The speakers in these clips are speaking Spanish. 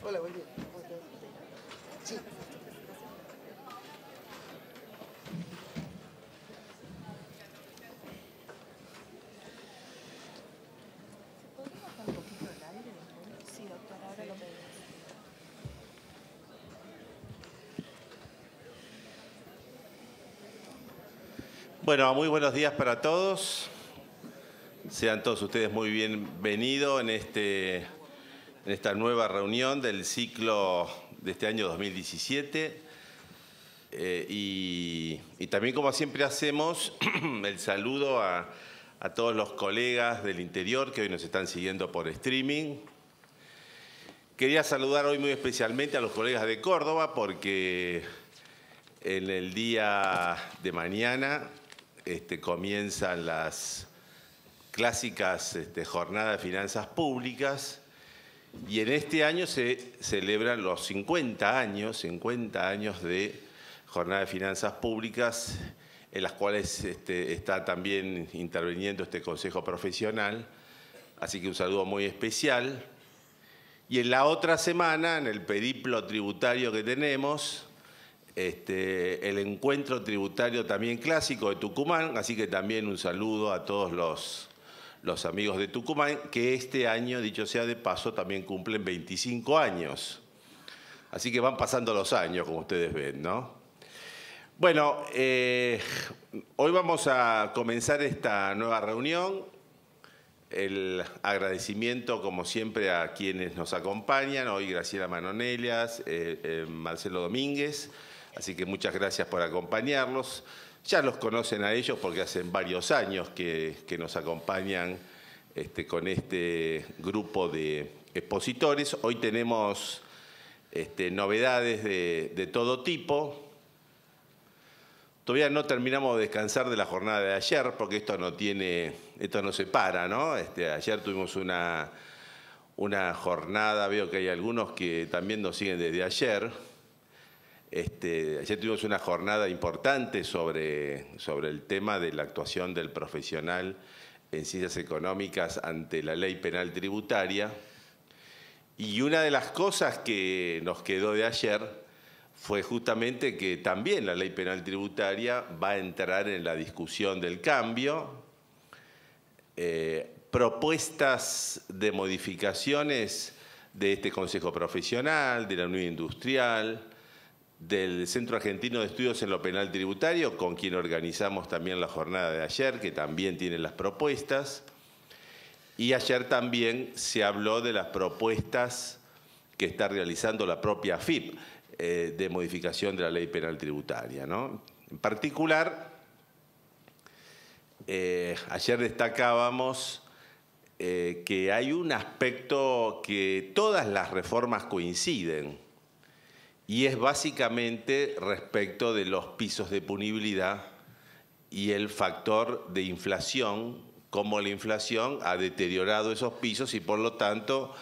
Hola, buen día. Sí. ¿Podría bajar un poquito el aire? Sí, doctora, ahora lo pedimos. Bueno, muy buenos días para todos. Sean todos ustedes muy bienvenidos en esta nueva reunión del ciclo de este año 2017. Y también, como siempre hacemos, el saludo a todos los colegas del interior que hoy nos están siguiendo por streaming. Quería saludar hoy muy especialmente a los colegas de Córdoba porque en el día de mañana comienzan las clásicas jornadas de finanzas públicas y en este año se celebran los 50 años de jornada de finanzas públicas en las cuales está también interviniendo este Consejo Profesional, así que un saludo muy especial. Y en la otra semana, en el periplo tributario que tenemos, el encuentro tributario también clásico de Tucumán, así que también un saludo a todos los amigos de Tucumán, que este año, dicho sea de paso, también cumplen 25 años. Así que van pasando los años, como ustedes ven, ¿no? Bueno, hoy vamos a comenzar esta nueva reunión. El agradecimiento, como siempre, a quienes nos acompañan. Hoy Graciela Manonelias, Marcelo Domínguez. Así que muchas gracias por acompañarnos. Ya los conocen a ellos porque hacen varios años que nos acompañan con este grupo de expositores. Hoy tenemos novedades de todo tipo. Todavía no terminamos de descansar de la jornada de ayer porque esto no se para, ¿no? Ayer tuvimos una jornada, veo que hay algunos que también nos siguen desde ayer. Ayer tuvimos una jornada importante sobre el tema de la actuación del profesional en ciencias económicas ante la ley penal tributaria. Y una de las cosas que nos quedó de ayer fue justamente que también la ley penal tributaria va a entrar en la discusión del cambio. Propuestas de modificaciones de este Consejo Profesional, de la Unión Industrial, del Centro Argentino de Estudios en lo Penal Tributario, con quien organizamos también la jornada de ayer, que también tiene las propuestas. Y ayer también se habló de las propuestas que está realizando la propia AFIP de modificación de la ley penal tributaria, ¿no? En particular, ayer destacábamos que hay un aspecto que todas las reformas coinciden, y es básicamente respecto de los pisos de punibilidad y el factor de inflación, cómo la inflación ha deteriorado esos pisos y por lo tanto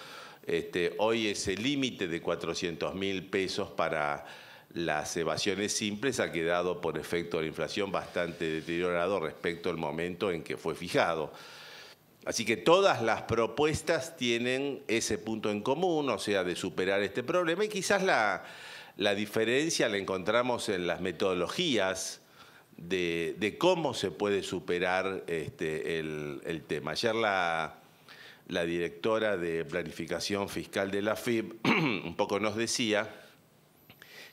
hoy ese límite de 400.000 pesos para las evasiones simples ha quedado por efecto de la inflación bastante deteriorado respecto al momento en que fue fijado. Así que todas las propuestas tienen ese punto en común, o sea, de superar este problema, y quizás la diferencia la encontramos en las metodologías de cómo se puede superar el tema. Ayer la directora de Planificación Fiscal de la AFIP un poco nos decía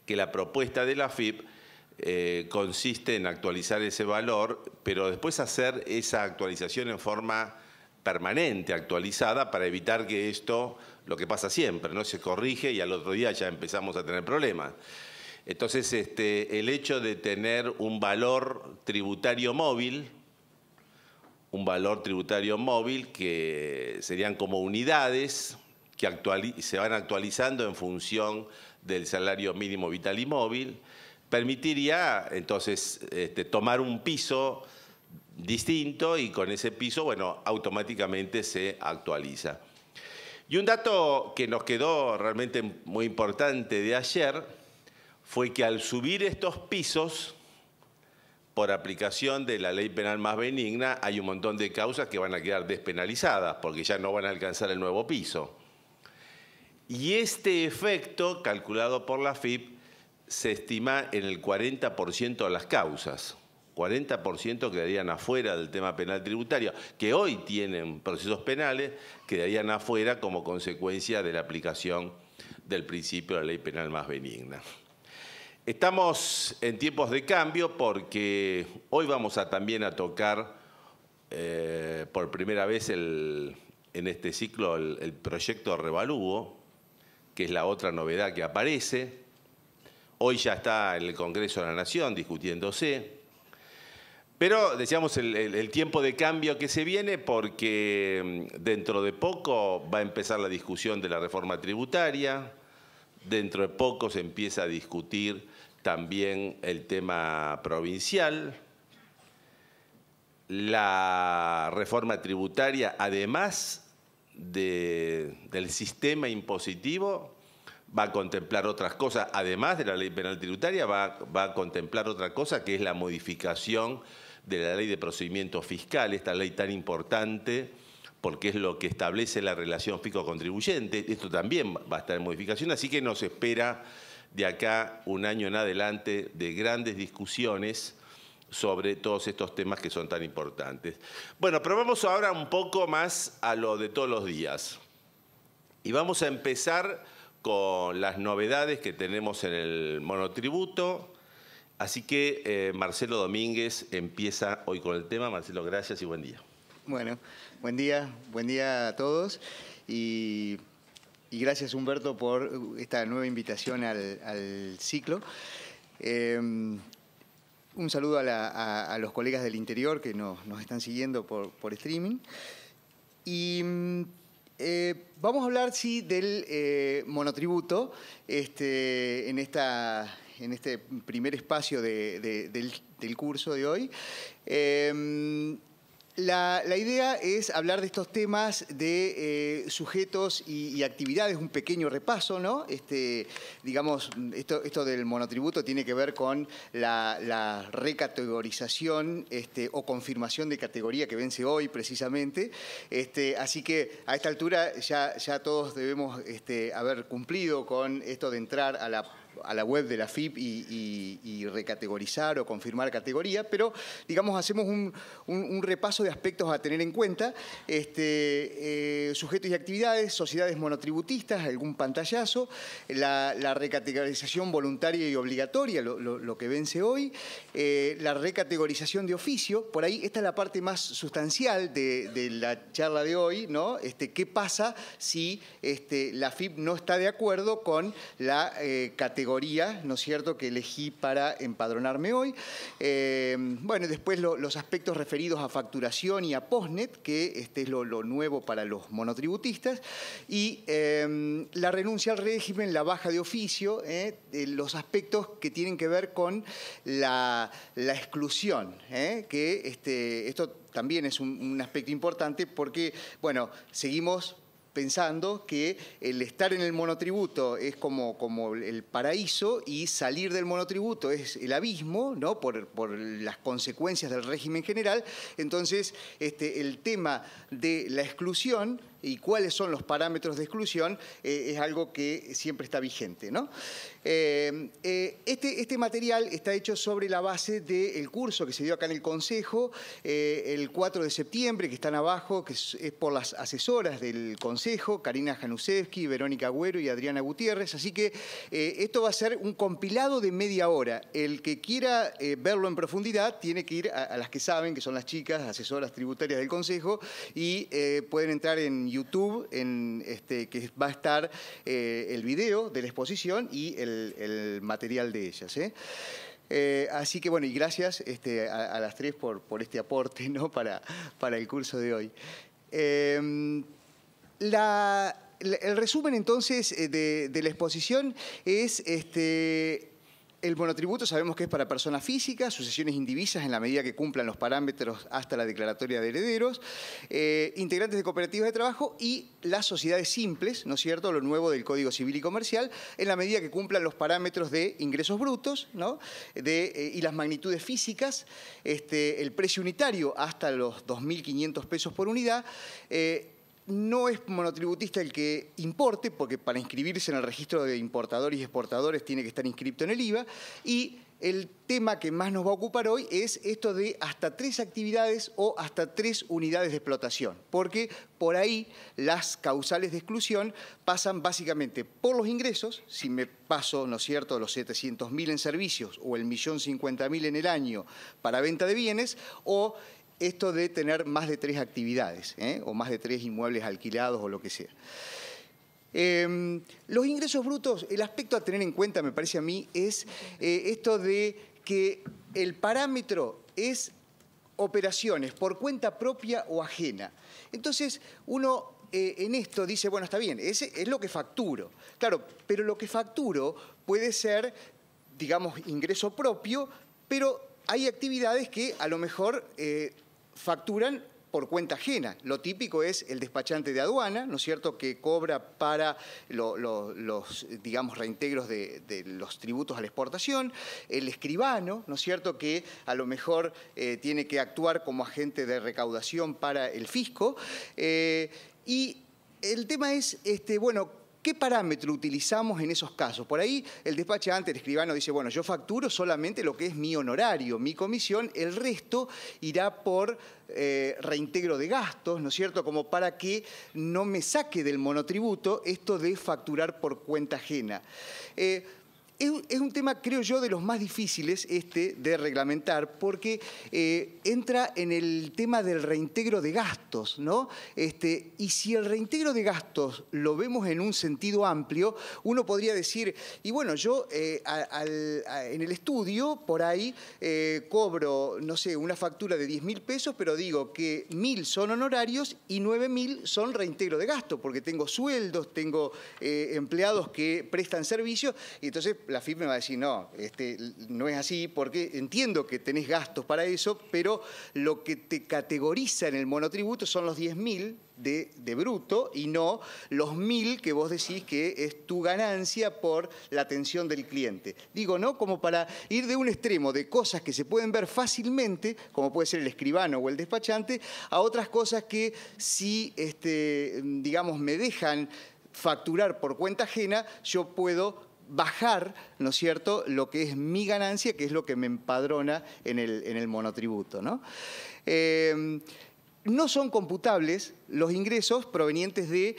que la propuesta de la AFIP consiste en actualizar ese valor, pero después hacer esa actualización en forma permanente, actualizada, para evitar que esto, lo que pasa siempre, no se corrige y al otro día ya empezamos a tener problemas. Entonces, el hecho de tener un valor tributario móvil que serían como unidades que se van actualizando en función del salario mínimo vital y móvil, permitiría entonces tomar un piso distinto y con ese piso, bueno, automáticamente se actualiza. Y un dato que nos quedó realmente muy importante de ayer fue que al subir estos pisos, por aplicación de la ley penal más benigna, hay un montón de causas que van a quedar despenalizadas porque ya no van a alcanzar el nuevo piso. Y este efecto, calculado por la AFIP, se estima en el 40% de las causas. 40% quedarían afuera del tema penal tributario, que hoy tienen procesos penales, quedarían afuera como consecuencia de la aplicación del principio de la ley penal más benigna. Estamos en tiempos de cambio porque hoy vamos también a tocar por primera vez en este ciclo el proyecto de revalúo, que es la otra novedad que aparece. Hoy ya está en el Congreso de la Nación discutiéndose. Pero decíamos el tiempo de cambio que se viene porque dentro de poco va a empezar la discusión de la reforma tributaria, dentro de poco se empieza a discutir también el tema provincial. La reforma tributaria, además del sistema impositivo, va a contemplar otras cosas, además de la ley penal tributaria, va a contemplar otra cosa que es la modificación de la ley de procedimiento fiscal, esta ley tan importante porque es lo que establece la relación fisco-contribuyente. Esto también va a estar en modificación, así que nos espera de acá un año en adelante de grandes discusiones sobre todos estos temas que son tan importantes. Bueno, pero vamos ahora un poco más a lo de todos los días. Y vamos a empezar con las novedades que tenemos en el monotributo. Así que Marcelo Domínguez empieza hoy con el tema. Marcelo, gracias y buen día. Bueno, buen día a todos y gracias Humberto por esta nueva invitación al ciclo. Un saludo a los colegas del interior que nos están siguiendo por streaming. Y vamos a hablar, sí, del monotributo en este primer espacio del curso de hoy. La idea es hablar de estos temas de sujetos y actividades, un pequeño repaso, ¿no? Digamos, esto del monotributo tiene que ver con la recategorización o confirmación de categoría que vence hoy precisamente. Así que a esta altura ya todos debemos haber cumplido con esto de entrar a la web de la AFIP y recategorizar o confirmar categoría, pero digamos hacemos un repaso de aspectos a tener en cuenta, sujetos y actividades, sociedades monotributistas, algún pantallazo, la recategorización voluntaria y obligatoria, lo que vence hoy, la recategorización de oficio, por ahí esta es la parte más sustancial de la charla de hoy, ¿no? ¿Qué pasa si la AFIP no está de acuerdo con la categoría, ¿no es cierto?, que elegí para empadronarme hoy? Bueno, después los aspectos referidos a facturación y a postnet, que es lo nuevo para los monotributistas, y la renuncia al régimen, la baja de oficio, los aspectos que tienen que ver con la exclusión, que esto también es un aspecto importante porque, bueno, seguimos pensando que el estar en el monotributo es como el paraíso y salir del monotributo es el abismo, ¿no? por las consecuencias del régimen general. Entonces, el tema de la exclusión y cuáles son los parámetros de exclusión es algo que siempre está vigente, ¿no? Este material está hecho sobre la base del curso que se dio acá en el Consejo el 4 de septiembre, que están abajo, que es por las asesoras del Consejo, Karina Janusevsky, Verónica Agüero y Adriana Gutiérrez. Así que esto va a ser un compilado de media hora. El que quiera verlo en profundidad tiene que ir a las que saben, que son las chicas, asesoras tributarias del Consejo, y pueden entrar en YouTube, que va a estar el video de la exposición y el material de ellas. Así que bueno, y gracias a las tres por este aporte, ¿no?, para el curso de hoy. El resumen entonces de la exposición es el monotributo. Sabemos que es para personas físicas, sucesiones indivisas en la medida que cumplan los parámetros hasta la declaratoria de herederos, integrantes de cooperativas de trabajo y las sociedades simples, ¿no es cierto?, lo nuevo del Código Civil y Comercial, en la medida que cumplan los parámetros de ingresos brutos, ¿no?, y las magnitudes físicas, el precio unitario hasta los 2.500 pesos por unidad, no es monotributista el que importe, porque para inscribirse en el registro de importadores y exportadores tiene que estar inscrito en el IVA. Y el tema que más nos va a ocupar hoy es esto de hasta 3 actividades o hasta 3 unidades de explotación, porque por ahí las causales de exclusión pasan básicamente por los ingresos. Si me paso, ¿no es cierto?, los 700.000 en servicios o el 1.050.000 en el año para venta de bienes, o esto de tener más de 3 actividades, o más de 3 inmuebles alquilados o lo que sea. Los ingresos brutos, el aspecto a tener en cuenta, me parece a mí, es esto de que el parámetro es operaciones por cuenta propia o ajena. Entonces, uno en esto dice, bueno, está bien, ese es lo que facturo. Claro, pero lo que facturo puede ser, digamos, ingreso propio, pero hay actividades que a lo mejor facturan por cuenta ajena. Lo típico es el despachante de aduana, ¿no es cierto?, que cobra para los digamos, reintegros de los tributos a la exportación. El escribano, ¿no es cierto?, que a lo mejor tiene que actuar como agente de recaudación para el fisco. Y el tema es, bueno, ¿qué parámetro utilizamos en esos casos? Por ahí el despachante, el escribano, dice, bueno, yo facturo solamente lo que es mi honorario, mi comisión, el resto irá por reintegro de gastos, ¿no es cierto?, como para que no me saque del monotributo esto de facturar por cuenta ajena. Es un tema, creo yo, de los más difíciles de reglamentar, porque entra en el tema del reintegro de gastos, ¿no? Y si el reintegro de gastos lo vemos en un sentido amplio, uno podría decir, y bueno, yo en el estudio, por ahí, cobro, no sé, una factura de 10.000 pesos, pero digo que 1.000 son honorarios y 9.000 son reintegro de gastos, porque tengo sueldos, tengo empleados que prestan servicios, y entonces la FIP me va a decir, no, no es así, porque entiendo que tenés gastos para eso, pero lo que te categoriza en el monotributo son los 10.000 de bruto y no los 1.000 que vos decís que es tu ganancia por la atención del cliente. Digo, ¿no?, como para ir de un extremo de cosas que se pueden ver fácilmente, como puede ser el escribano o el despachante, a otras cosas que si, digamos, me dejan facturar por cuenta ajena, yo puedo bajar, ¿no es cierto?, lo que es mi ganancia, que es lo que me empadrona en el monotributo, ¿no? No son computables los ingresos provenientes de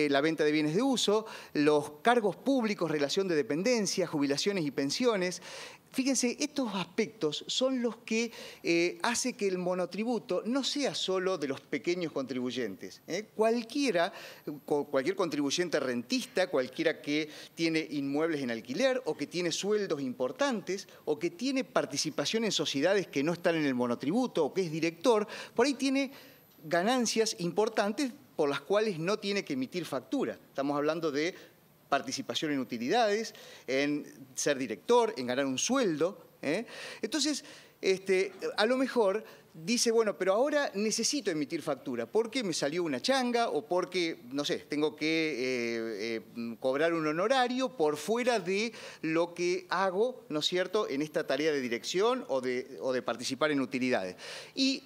la venta de bienes de uso, los cargos públicos, relación de dependencia, jubilaciones y pensiones. Fíjense, estos aspectos son los que hace que el monotributo no sea solo de los pequeños contribuyentes. Cualquier contribuyente rentista, cualquiera que tiene inmuebles en alquiler o que tiene sueldos importantes o que tiene participación en sociedades que no están en el monotributo o que es director, por ahí tiene ganancias importantes por las cuales no tiene que emitir factura. Estamos hablando de participación en utilidades, en ser director, en ganar un sueldo. Entonces, a lo mejor dice, bueno, pero ahora necesito emitir factura porque me salió una changa o porque, no sé, tengo que cobrar un honorario por fuera de lo que hago, ¿no es cierto?, en esta tarea de dirección o de participar en utilidades. Y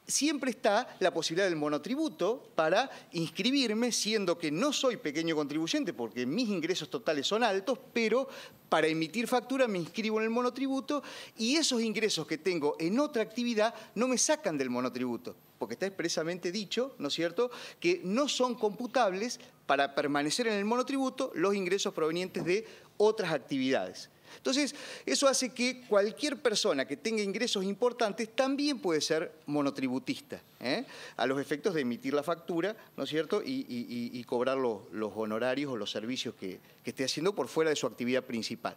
siempre está la posibilidad del monotributo para inscribirme, siendo que no soy pequeño contribuyente porque mis ingresos totales son altos, pero para emitir factura me inscribo en el monotributo y esos ingresos que tengo en otra actividad no me sacan del monotributo, porque está expresamente dicho, ¿no es cierto?, que no son computables para permanecer en el monotributo los ingresos provenientes de otras actividades. Entonces, eso hace que cualquier persona que tenga ingresos importantes también puede ser monotributista, a los efectos de emitir la factura, ¿no es cierto?, y cobrar los honorarios o los servicios que esté haciendo por fuera de su actividad principal.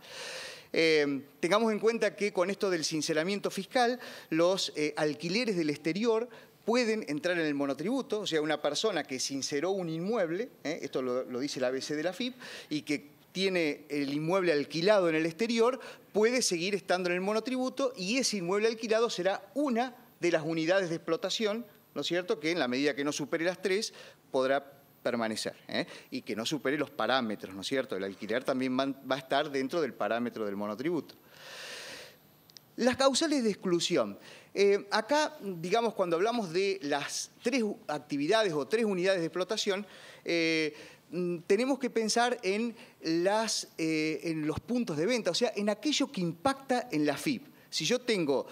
Tengamos en cuenta que con esto del sinceramiento fiscal, los alquileres del exterior pueden entrar en el monotributo, o sea, una persona que sinceró un inmueble, esto lo dice el ABC de la FIP, y que tiene el inmueble alquilado en el exterior, puede seguir estando en el monotributo y ese inmueble alquilado será una de las unidades de explotación, ¿no es cierto?, que en la medida que no supere las 3 podrá permanecer, y que no supere los parámetros, ¿no es cierto? El alquiler también va a estar dentro del parámetro del monotributo. Las causales de exclusión. Acá, digamos, cuando hablamos de las 3 actividades o 3 unidades de explotación, tenemos que pensar en los puntos de venta, o sea, en aquello que impacta en la FIP. Si yo tengo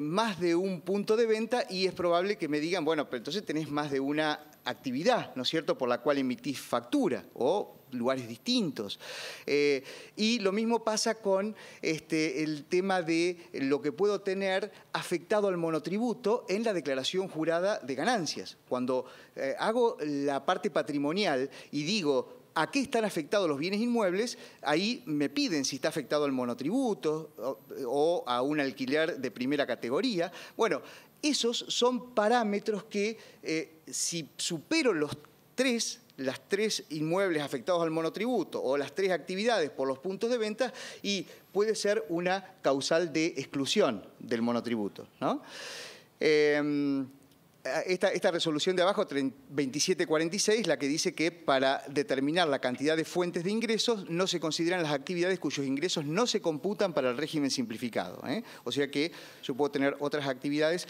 más de un punto de venta, y es probable que me digan, bueno, pero entonces tenés más de una actividad, ¿no es cierto?, por la cual emitís factura o lugares distintos. Y lo mismo pasa con el tema de lo que puedo tener afectado al monotributo en la declaración jurada de ganancias. Cuando hago la parte patrimonial y digo ¿a qué están afectados los bienes inmuebles? Ahí me piden si está afectado al monotributo o a un alquiler de primera categoría. Bueno, esos son parámetros que si supero las 3 inmuebles afectados al monotributo o las 3 actividades por los puntos de venta, y puede ser una causal de exclusión del monotributo, ¿no? Esta resolución de abajo, 2746, la que dice que para determinar la cantidad de fuentes de ingresos no se consideran las actividades cuyos ingresos no se computan para el régimen simplificado, ¿eh? O sea que yo puedo tener otras actividades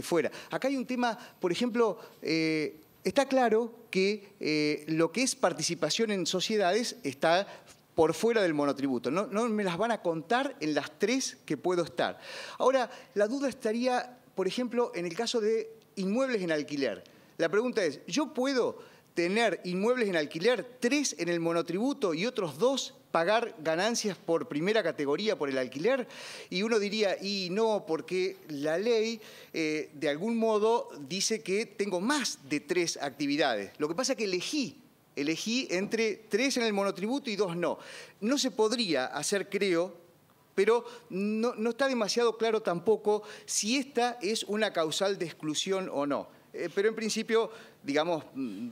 fuera. Acá hay un tema, por ejemplo, está claro que lo que es participación en sociedades está por fuera del monotributo. No me las van a contar en las 3 que puedo estar. Ahora, la duda estaría, por ejemplo, en el caso de inmuebles en alquiler. La pregunta es, ¿yo puedo tener inmuebles en alquiler, 3 en el monotributo y otros 2 pagar ganancias por primera categoría por el alquiler? Y uno diría, y no, porque la ley de algún modo dice que tengo más de 3 actividades. Lo que pasa es que elegí entre 3 en el monotributo y 2 no. No se podría hacer, creo, pero no está demasiado claro tampoco si esta es una causal de exclusión o no. Pero en principio, digamos,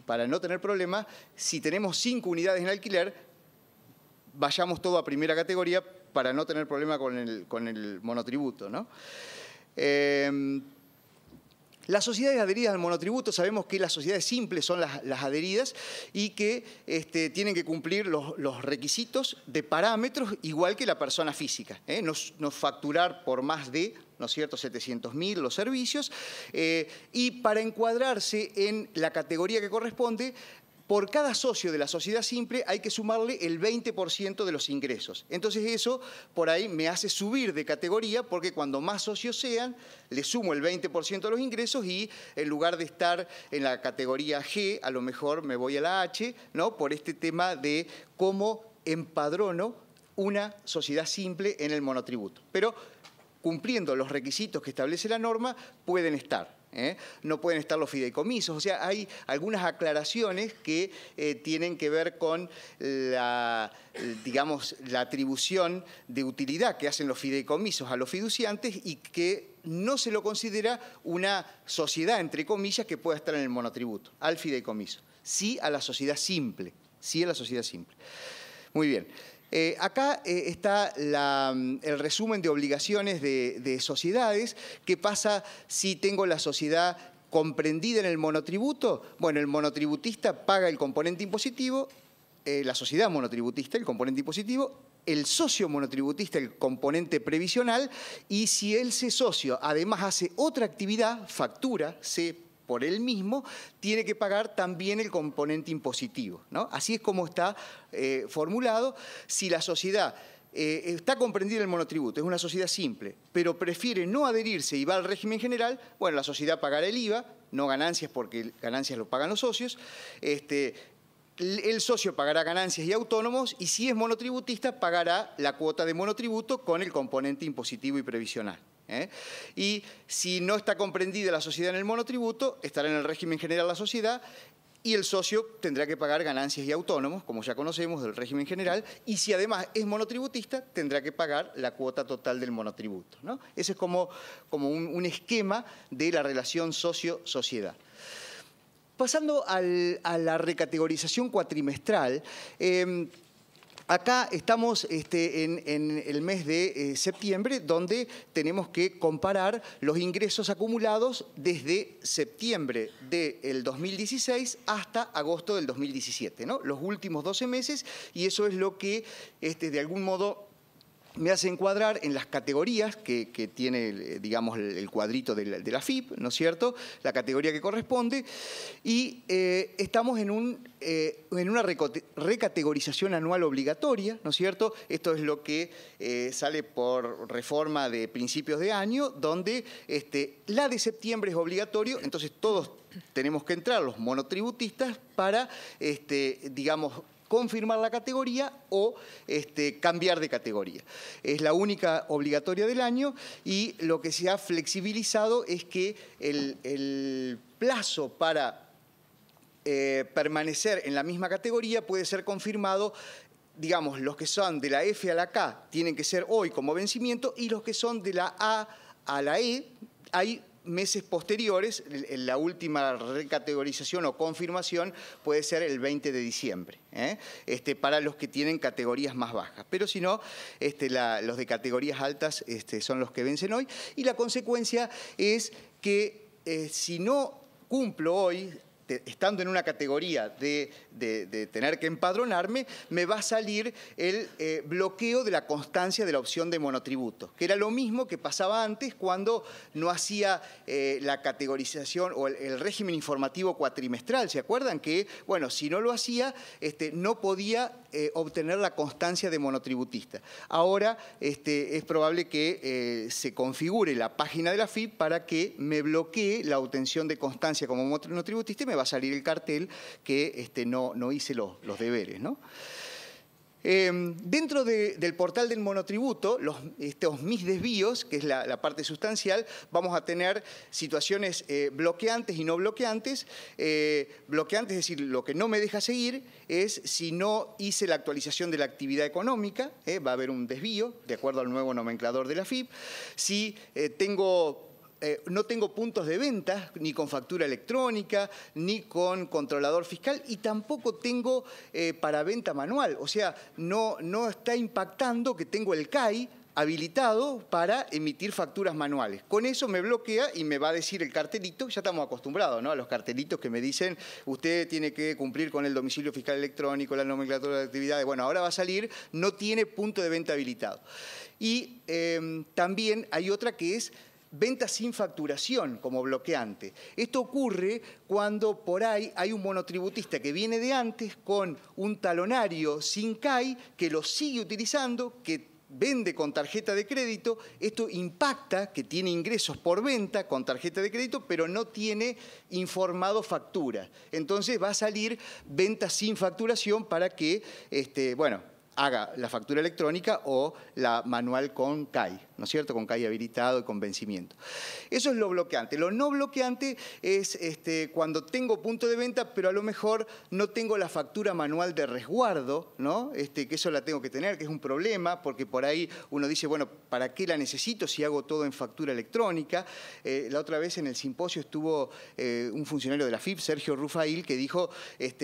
para no tener problemas, si tenemos 5 unidades en alquiler, vayamos todo a primera categoría para no tener problema con el monotributo, ¿no? Las sociedades adheridas al monotributo, sabemos que las sociedades simples son las adheridas y que tienen que cumplir los requisitos de parámetros igual que la persona física, ¿eh? No facturar por más de, ¿no es cierto?, 700.000 los servicios, y para encuadrarse en la categoría que corresponde, por cada socio de la sociedad simple hay que sumarle el 20% de los ingresos. Entonces eso por ahí me hace subir de categoría, porque cuando más socios sean, le sumo el 20% de los ingresos y en lugar de estar en la categoría G, a lo mejor me voy a la H, ¿no?, por este tema de cómo empadrono una sociedad simple en el monotributo. Pero cumpliendo los requisitos que establece la norma, pueden estar. No pueden estar los fideicomisos. O sea, hay algunas aclaraciones que tienen que ver con digamos, la atribución de utilidad que hacen los fideicomisos a los fiduciantes y que no se lo considera una sociedad, entre comillas, que pueda estar en el monotributo, al fideicomiso. Sí a la sociedad simple, sí a la sociedad simple. Muy bien. Acá está el resumen de obligaciones de sociedades. ¿Qué pasa si tengo la sociedad comprendida en el monotributo? Bueno, el monotributista paga el componente impositivo, la sociedad monotributista el componente impositivo, el socio monotributista el componente previsional, y si ese socio además hace otra actividad, factura, por él mismo, tiene que pagar también el componente impositivo, ¿no? Así es como está formulado. Si la sociedad está comprendida en el monotributo, es una sociedad simple, pero prefiere no adherirse y va al régimen general, bueno, la sociedad pagará el IVA, no ganancias, porque ganancias lo pagan los socios, el socio pagará ganancias y autónomos, y si es monotributista, pagará la cuota de monotributo con el componente impositivo y previsional. Y si no está comprendida la sociedad en el monotributo, estará en el régimen general la sociedad y el socio tendrá que pagar ganancias y autónomos, como ya conocemos, del régimen general, y si además es monotributista, tendrá que pagar la cuota total del monotributo, ¿no? Ese es como un esquema de la relación socio-sociedad. Pasando a la recategorización cuatrimestral, acá estamos en el mes de septiembre, donde tenemos que comparar los ingresos acumulados desde septiembre del 2016 hasta agosto del 2017, ¿no? Los últimos 12 meses, y eso es lo que de algún modo me hace encuadrar en las categorías que tiene, digamos, el cuadrito de la FIP, ¿no es cierto?, la categoría que corresponde, y estamos en una recategorización anual obligatoria, ¿no es cierto? Esto es lo que sale por reforma de principios de año, donde la de septiembre es obligatorio, entonces todos tenemos que entrar, los monotributistas, para, digamos, confirmar la categoría o cambiar de categoría. Es la única obligatoria del año y lo que se ha flexibilizado es que el plazo para permanecer en la misma categoría puede ser confirmado. Digamos, los que son de la F a la K tienen que ser hoy como vencimiento y los que son de la A a la E hay meses posteriores. La última recategorización o confirmación puede ser el 20 de diciembre, para los que tienen categorías más bajas. Pero si no, los de categorías altas son los que vencen hoy. Y la consecuencia es que si no cumplo hoy, estando en una categoría de tener que empadronarme, me va a salir el bloqueo de la constancia de la opción de monotributo, que era lo mismo que pasaba antes cuando no hacía la categorización o el régimen informativo cuatrimestral. ¿Se acuerdan? Que, bueno, si no lo hacía, no podía obtener la constancia de monotributista. Ahora es probable que se configure la página de la FIP para que me bloquee la obtención de constancia como monotributista y me va a salir el cartel que no hice los deberes, ¿no? Dentro del portal del monotributo, estos mis desvíos, que es la parte sustancial, vamos a tener situaciones bloqueantes y no bloqueantes. Bloqueantes, es decir, lo que no me deja seguir es si no hice la actualización de la actividad económica, va a haber un desvío de acuerdo al nuevo nomenclador de la FIP. Si no tengo puntos de venta, ni con factura electrónica, ni con controlador fiscal, y tampoco tengo para venta manual. O sea, no está impactando que tengo el CAI habilitado para emitir facturas manuales. Con eso me bloquea y me va a decir el cartelito, ya estamos acostumbrados, ¿no?, a los cartelitos que me dicen, usted tiene que cumplir con el domicilio fiscal electrónico, la nomenclatura de actividades. Bueno, ahora va a salir, no tiene punto de venta habilitado. Y también hay otra que es venta sin facturación como bloqueante. Esto ocurre cuando por ahí hay un monotributista que viene de antes con un talonario sin CAI, que lo sigue utilizando, que vende con tarjeta de crédito. Esto impacta que tiene ingresos por venta con tarjeta de crédito, pero no tiene informado factura. Entonces va a salir venta sin facturación para que, haga la factura electrónica o la manual con CAI, ¿no es cierto?, con CAI habilitado y con vencimiento. Eso es lo bloqueante. Lo no bloqueante es cuando tengo punto de venta, pero a lo mejor no tengo la factura manual de resguardo, ¿no? Que eso la tengo que tener, que es un problema, porque por ahí uno dice, bueno, ¿para qué la necesito si hago todo en factura electrónica? La otra vez en el simposio estuvo un funcionario de la FIP, Sergio Rufail, que dijo,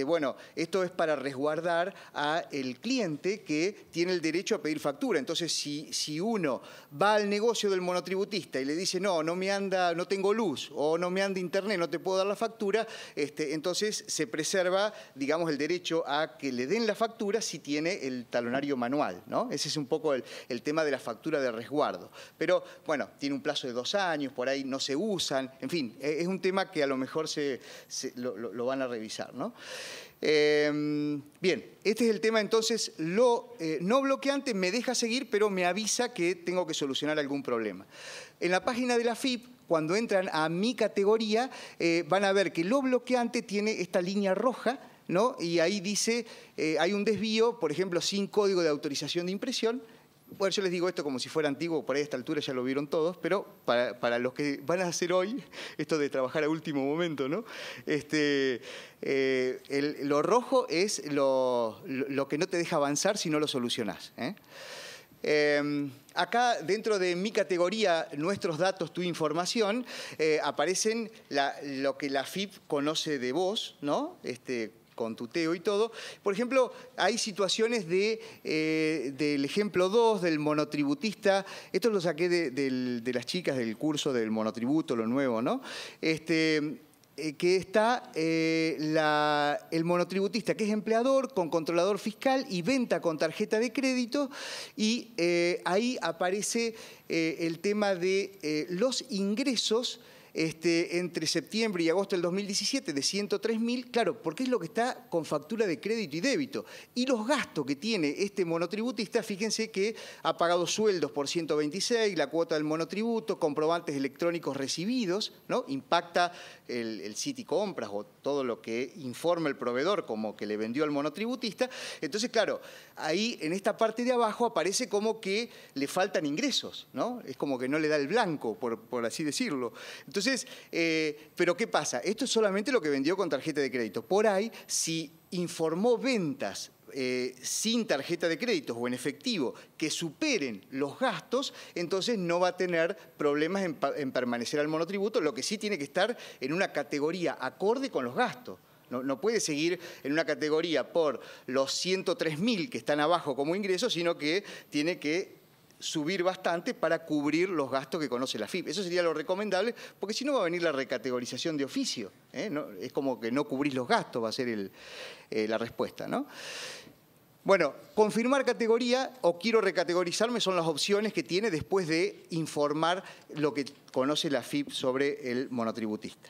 bueno, esto es para resguardar al cliente que tiene el derecho a pedir factura. Entonces, si uno va al negocio del monotributista y le dice, no tengo luz o no me anda internet, no te puedo dar la factura, entonces se preserva, digamos, el derecho a que le den la factura si tiene el talonario manual, ¿no? Ese es un poco el tema de la factura de resguardo. Pero, bueno, tiene un plazo de 2 años, por ahí no se usan, en fin, es un tema que a lo mejor lo van a revisar, ¿no? Bien, este es el tema. Entonces, lo no bloqueante me deja seguir, pero me avisa que tengo que solucionar algún problema. En la página de la FIP, cuando entran a mi categoría, van a ver que lo bloqueante tiene esta línea roja, ¿no? Y ahí dice, hay un desvío, por ejemplo, sin código de autorización de impresión. Bueno, yo les digo esto como si fuera antiguo, por ahí a esta altura ya lo vieron todos, pero para los que van a hacer hoy, esto de trabajar a último momento, ¿no? Lo rojo es lo que no te deja avanzar si no lo solucionás, acá, dentro de mi categoría, nuestros datos, tu información, aparecen lo que la FIP conoce de vos, ¿no? Con tuteo y todo. Por ejemplo, hay situaciones del ejemplo 2, del monotributista. Esto lo saqué de las chicas del curso del monotributo, lo nuevo, ¿no? que está el monotributista, que es empleador con controlador fiscal y venta con tarjeta de crédito, y ahí aparece el tema de los ingresos entre septiembre y agosto del 2017 de 103.000, claro, porque es lo que está con factura de crédito y débito. Y los gastos que tiene este monotributista, fíjense que ha pagado sueldos por 126, la cuota del monotributo, comprobantes electrónicos recibidos, ¿no? Impacta el Citi Compras o todo lo que informa el proveedor como que le vendió al monotributista. Entonces, claro, ahí en esta parte de abajo aparece como que le faltan ingresos, ¿no? Es como que no le da el blanco, por así decirlo. Entonces, pero ¿qué pasa? Esto es solamente lo que vendió con tarjeta de crédito. Por ahí, si informó ventas sin tarjeta de créditos o en efectivo que superen los gastos, entonces no va a tener problemas en permanecer al monotributo, lo que sí tiene que estar en una categoría acorde con los gastos. No puede seguir en una categoría por los 103.000 que están abajo como ingresos, sino que tiene que subir bastante para cubrir los gastos que conoce la AFIP. Eso sería lo recomendable, porque si no va a venir la recategorización de oficio. ¿No? Es como que no cubrís los gastos, va a ser la respuesta, ¿no? Bueno, confirmar categoría o quiero recategorizarme son las opciones que tiene después de informar lo que conoce la AFIP sobre el monotributista.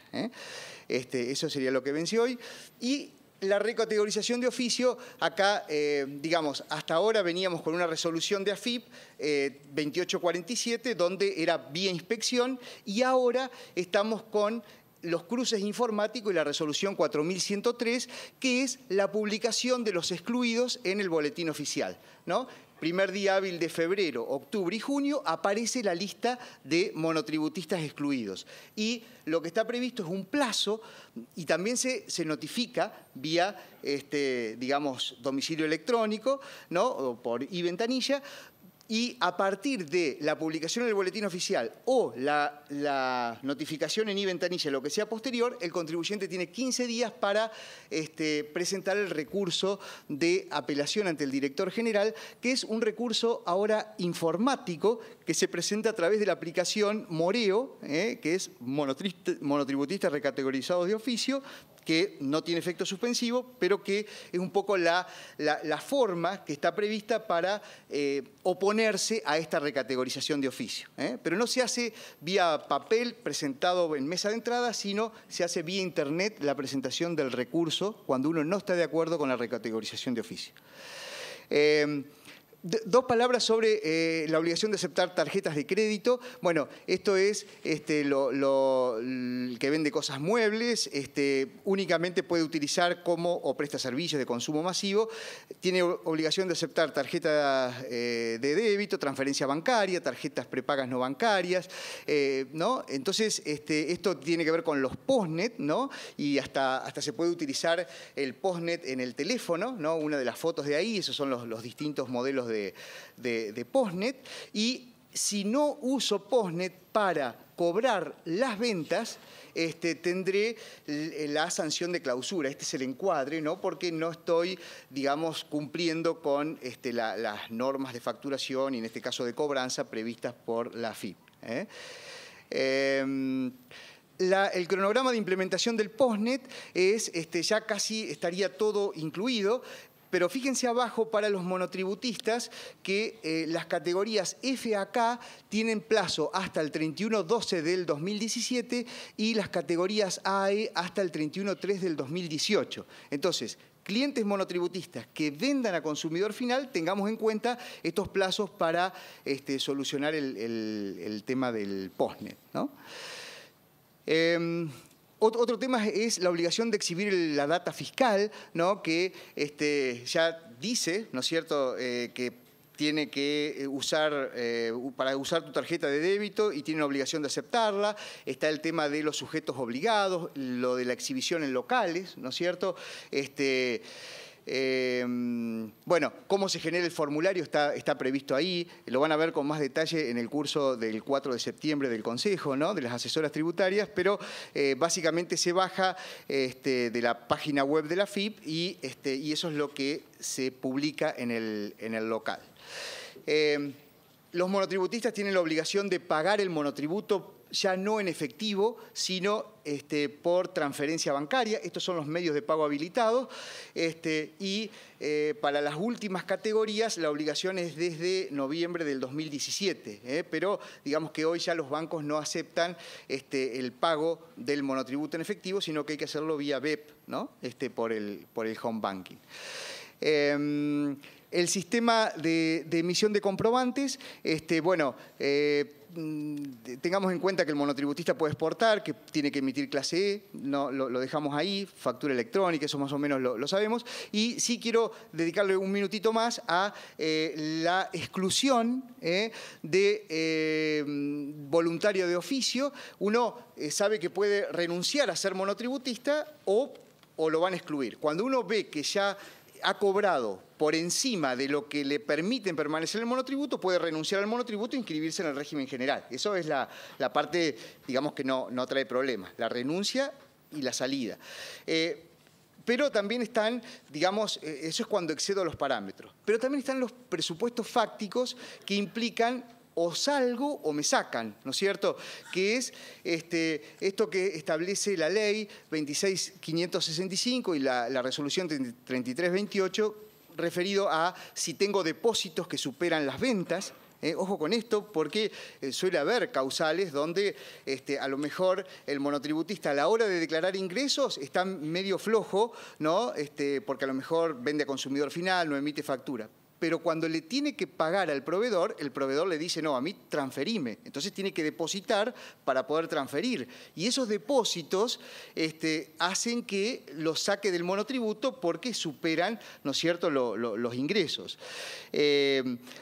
Eso sería lo que venció hoy. Y la recategorización de oficio, acá, digamos, hasta ahora veníamos con una resolución de AFIP 2847, donde era vía inspección, y ahora estamos con los cruces informáticos y la resolución 4103, que es la publicación de los excluidos en el boletín oficial, ¿no? Primer día hábil de febrero, octubre y junio aparece la lista de monotributistas excluidos. Y lo que está previsto es un plazo y también se notifica vía, digamos, domicilio electrónico, ¿no? O por e-ventanilla. Y a partir de la publicación en el boletín oficial o la notificación en e-ventanilla, lo que sea posterior, el contribuyente tiene 15 días para presentar el recurso de apelación ante el director general, que es un recurso ahora informático que se presenta a través de la aplicación Moreo, que es monotributistas recategorizados de oficio, que no tiene efecto suspensivo, pero que es un poco la forma que está prevista para oponerse a esta recategorización de oficio. Pero no se hace vía papel presentado en mesa de entrada, sino se hace vía internet la presentación del recurso cuando uno no está de acuerdo con la recategorización de oficio. Dos palabras sobre la obligación de aceptar tarjetas de crédito. Bueno, esto es el que vende cosas muebles, únicamente puede utilizar o presta servicios de consumo masivo, tiene obligación de aceptar tarjetas de débito, transferencia bancaria, tarjetas prepagas no bancarias, ¿no? Entonces, esto tiene que ver con los postnet, ¿no? Y hasta se puede utilizar el postnet en el teléfono, ¿no? Una de las fotos de ahí, esos son los distintos modelos de postnet, y si no uso postnet para cobrar las ventas, tendré la sanción de clausura. Este es el encuadre, ¿no? Porque no estoy, digamos, cumpliendo con las normas de facturación y en este caso de cobranza previstas por la AFIP. El cronograma de implementación del postnet es, ya casi estaría todo incluido. Pero fíjense abajo para los monotributistas que las categorías F a K tienen plazo hasta el 31/12 del 2017 y las categorías A a E hasta el 31/3 del 2018. Entonces, clientes monotributistas que vendan a consumidor final, tengamos en cuenta estos plazos para solucionar el tema del postnet, ¿no? Otro tema es la obligación de exhibir la data fiscal, ¿no? Que ya dice, ¿no es cierto?, que tiene que usar, para usar tu tarjeta de débito y tiene la obligación de aceptarla. Está el tema de los sujetos obligados, lo de la exhibición en locales, ¿no es cierto? Bueno, cómo se genera el formulario está previsto ahí, lo van a ver con más detalle en el curso del 4 de septiembre del Consejo, ¿no? De las asesoras tributarias, pero básicamente se baja de la página web de la AFIP y eso es lo que se publica en el local. Los monotributistas tienen la obligación de pagar el monotributo ya no en efectivo, sino por transferencia bancaria. Estos son los medios de pago habilitados. Para las últimas categorías, la obligación es desde noviembre del 2017. Pero digamos que hoy ya los bancos no aceptan el pago del monotributo en efectivo, sino que hay que hacerlo vía BEP, ¿no? por el home banking. El sistema de emisión de comprobantes, tengamos en cuenta que el monotributista puede exportar, que tiene que emitir clase E, no, lo dejamos ahí, factura electrónica, eso más o menos lo sabemos. Y sí quiero dedicarle un minutito más a la exclusión de voluntario de oficio. Uno sabe que puede renunciar a ser monotributista o lo van a excluir. Cuando uno ve que ya ha cobrado por encima de lo que le permiten permanecer en el monotributo, puede renunciar al monotributo e inscribirse en el régimen general. Eso es la parte, digamos, que no trae problemas, la renuncia y la salida. Pero también están, digamos, eso es cuando excedo los parámetros, pero también están los presupuestos fácticos que implican o salgo o me sacan, ¿no es cierto? Que es esto que establece la ley 26.565 y la resolución 3328, referido a si tengo depósitos que superan las ventas. Ojo con esto, porque suele haber causales donde a lo mejor el monotributista a la hora de declarar ingresos está medio flojo, ¿no? Porque a lo mejor vende a consumidor final, no emite factura. Pero cuando le tiene que pagar al proveedor, el proveedor le dice, no, a mí transferime. Entonces tiene que depositar para poder transferir. Y esos depósitos hacen que lo saque del monotributo porque superan, ¿no es cierto?, los ingresos.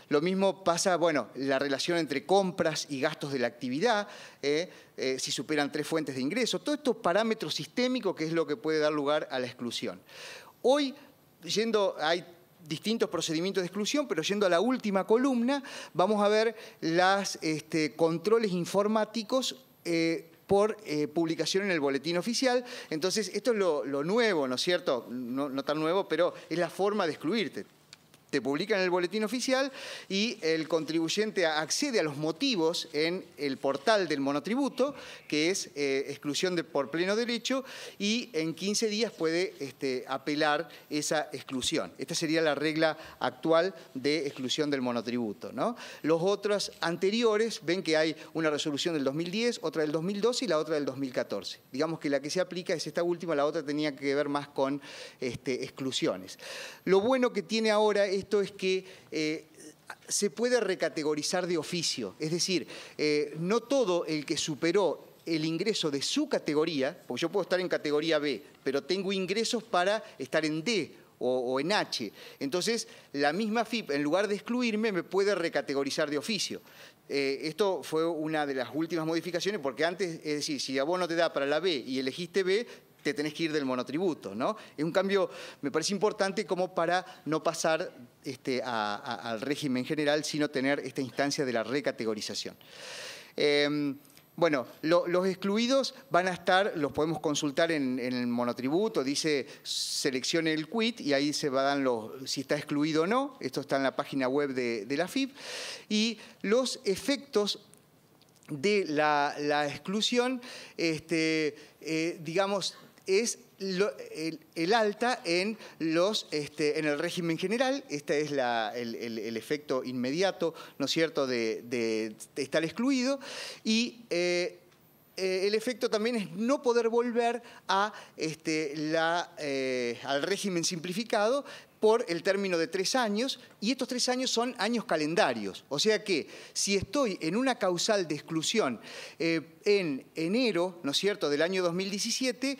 Lo mismo pasa, bueno, la relación entre compras y gastos de la actividad, si superan 3 fuentes de ingresos. Todos estos parámetros sistémicos que es lo que puede dar lugar a la exclusión. Hoy, hay distintos procedimientos de exclusión, pero yendo a la última columna, vamos a ver los controles informáticos por publicación en el boletín oficial. Entonces, esto es lo nuevo, ¿no es cierto? No tan nuevo, pero es la forma de excluirte. Te publican en el boletín oficial y el contribuyente accede a los motivos en el portal del monotributo, que es exclusión por pleno derecho, y en 15 días puede apelar esa exclusión. Esta sería la regla actual de exclusión del monotributo, ¿no? Los otros anteriores, ven que hay una resolución del 2010, otra del 2012 y la otra del 2014. Digamos que la que se aplica es esta última, la otra tenía que ver más con exclusiones. Lo bueno que tiene ahora esto es que se puede recategorizar de oficio, es decir, no todo el que superó el ingreso de su categoría, porque yo puedo estar en categoría B, pero tengo ingresos para estar en D o en H. Entonces, la misma FIP, en lugar de excluirme, me puede recategorizar de oficio. Esto fue una de las últimas modificaciones, porque antes, es decir, si a vos no te da para la B y elegiste B, te tenés que ir del monotributo, ¿no? Es un cambio, me parece importante, como para no pasar al régimen general, sino tener esta instancia de la recategorización. Bueno, los excluidos van a estar, los podemos consultar en el monotributo, dice seleccione el quit y ahí se van si está excluido o no. Esto está en la página web de la FIP. Y los efectos de la exclusión, digamos, es el alta en el régimen general. Este es el efecto inmediato, ¿no es cierto?, de estar excluido. Y el efecto también es no poder volver al régimen simplificado por el término de 3 años, y estos 3 años son años calendarios. O sea que si estoy en una causal de exclusión en enero, ¿no es cierto?, del año 2017,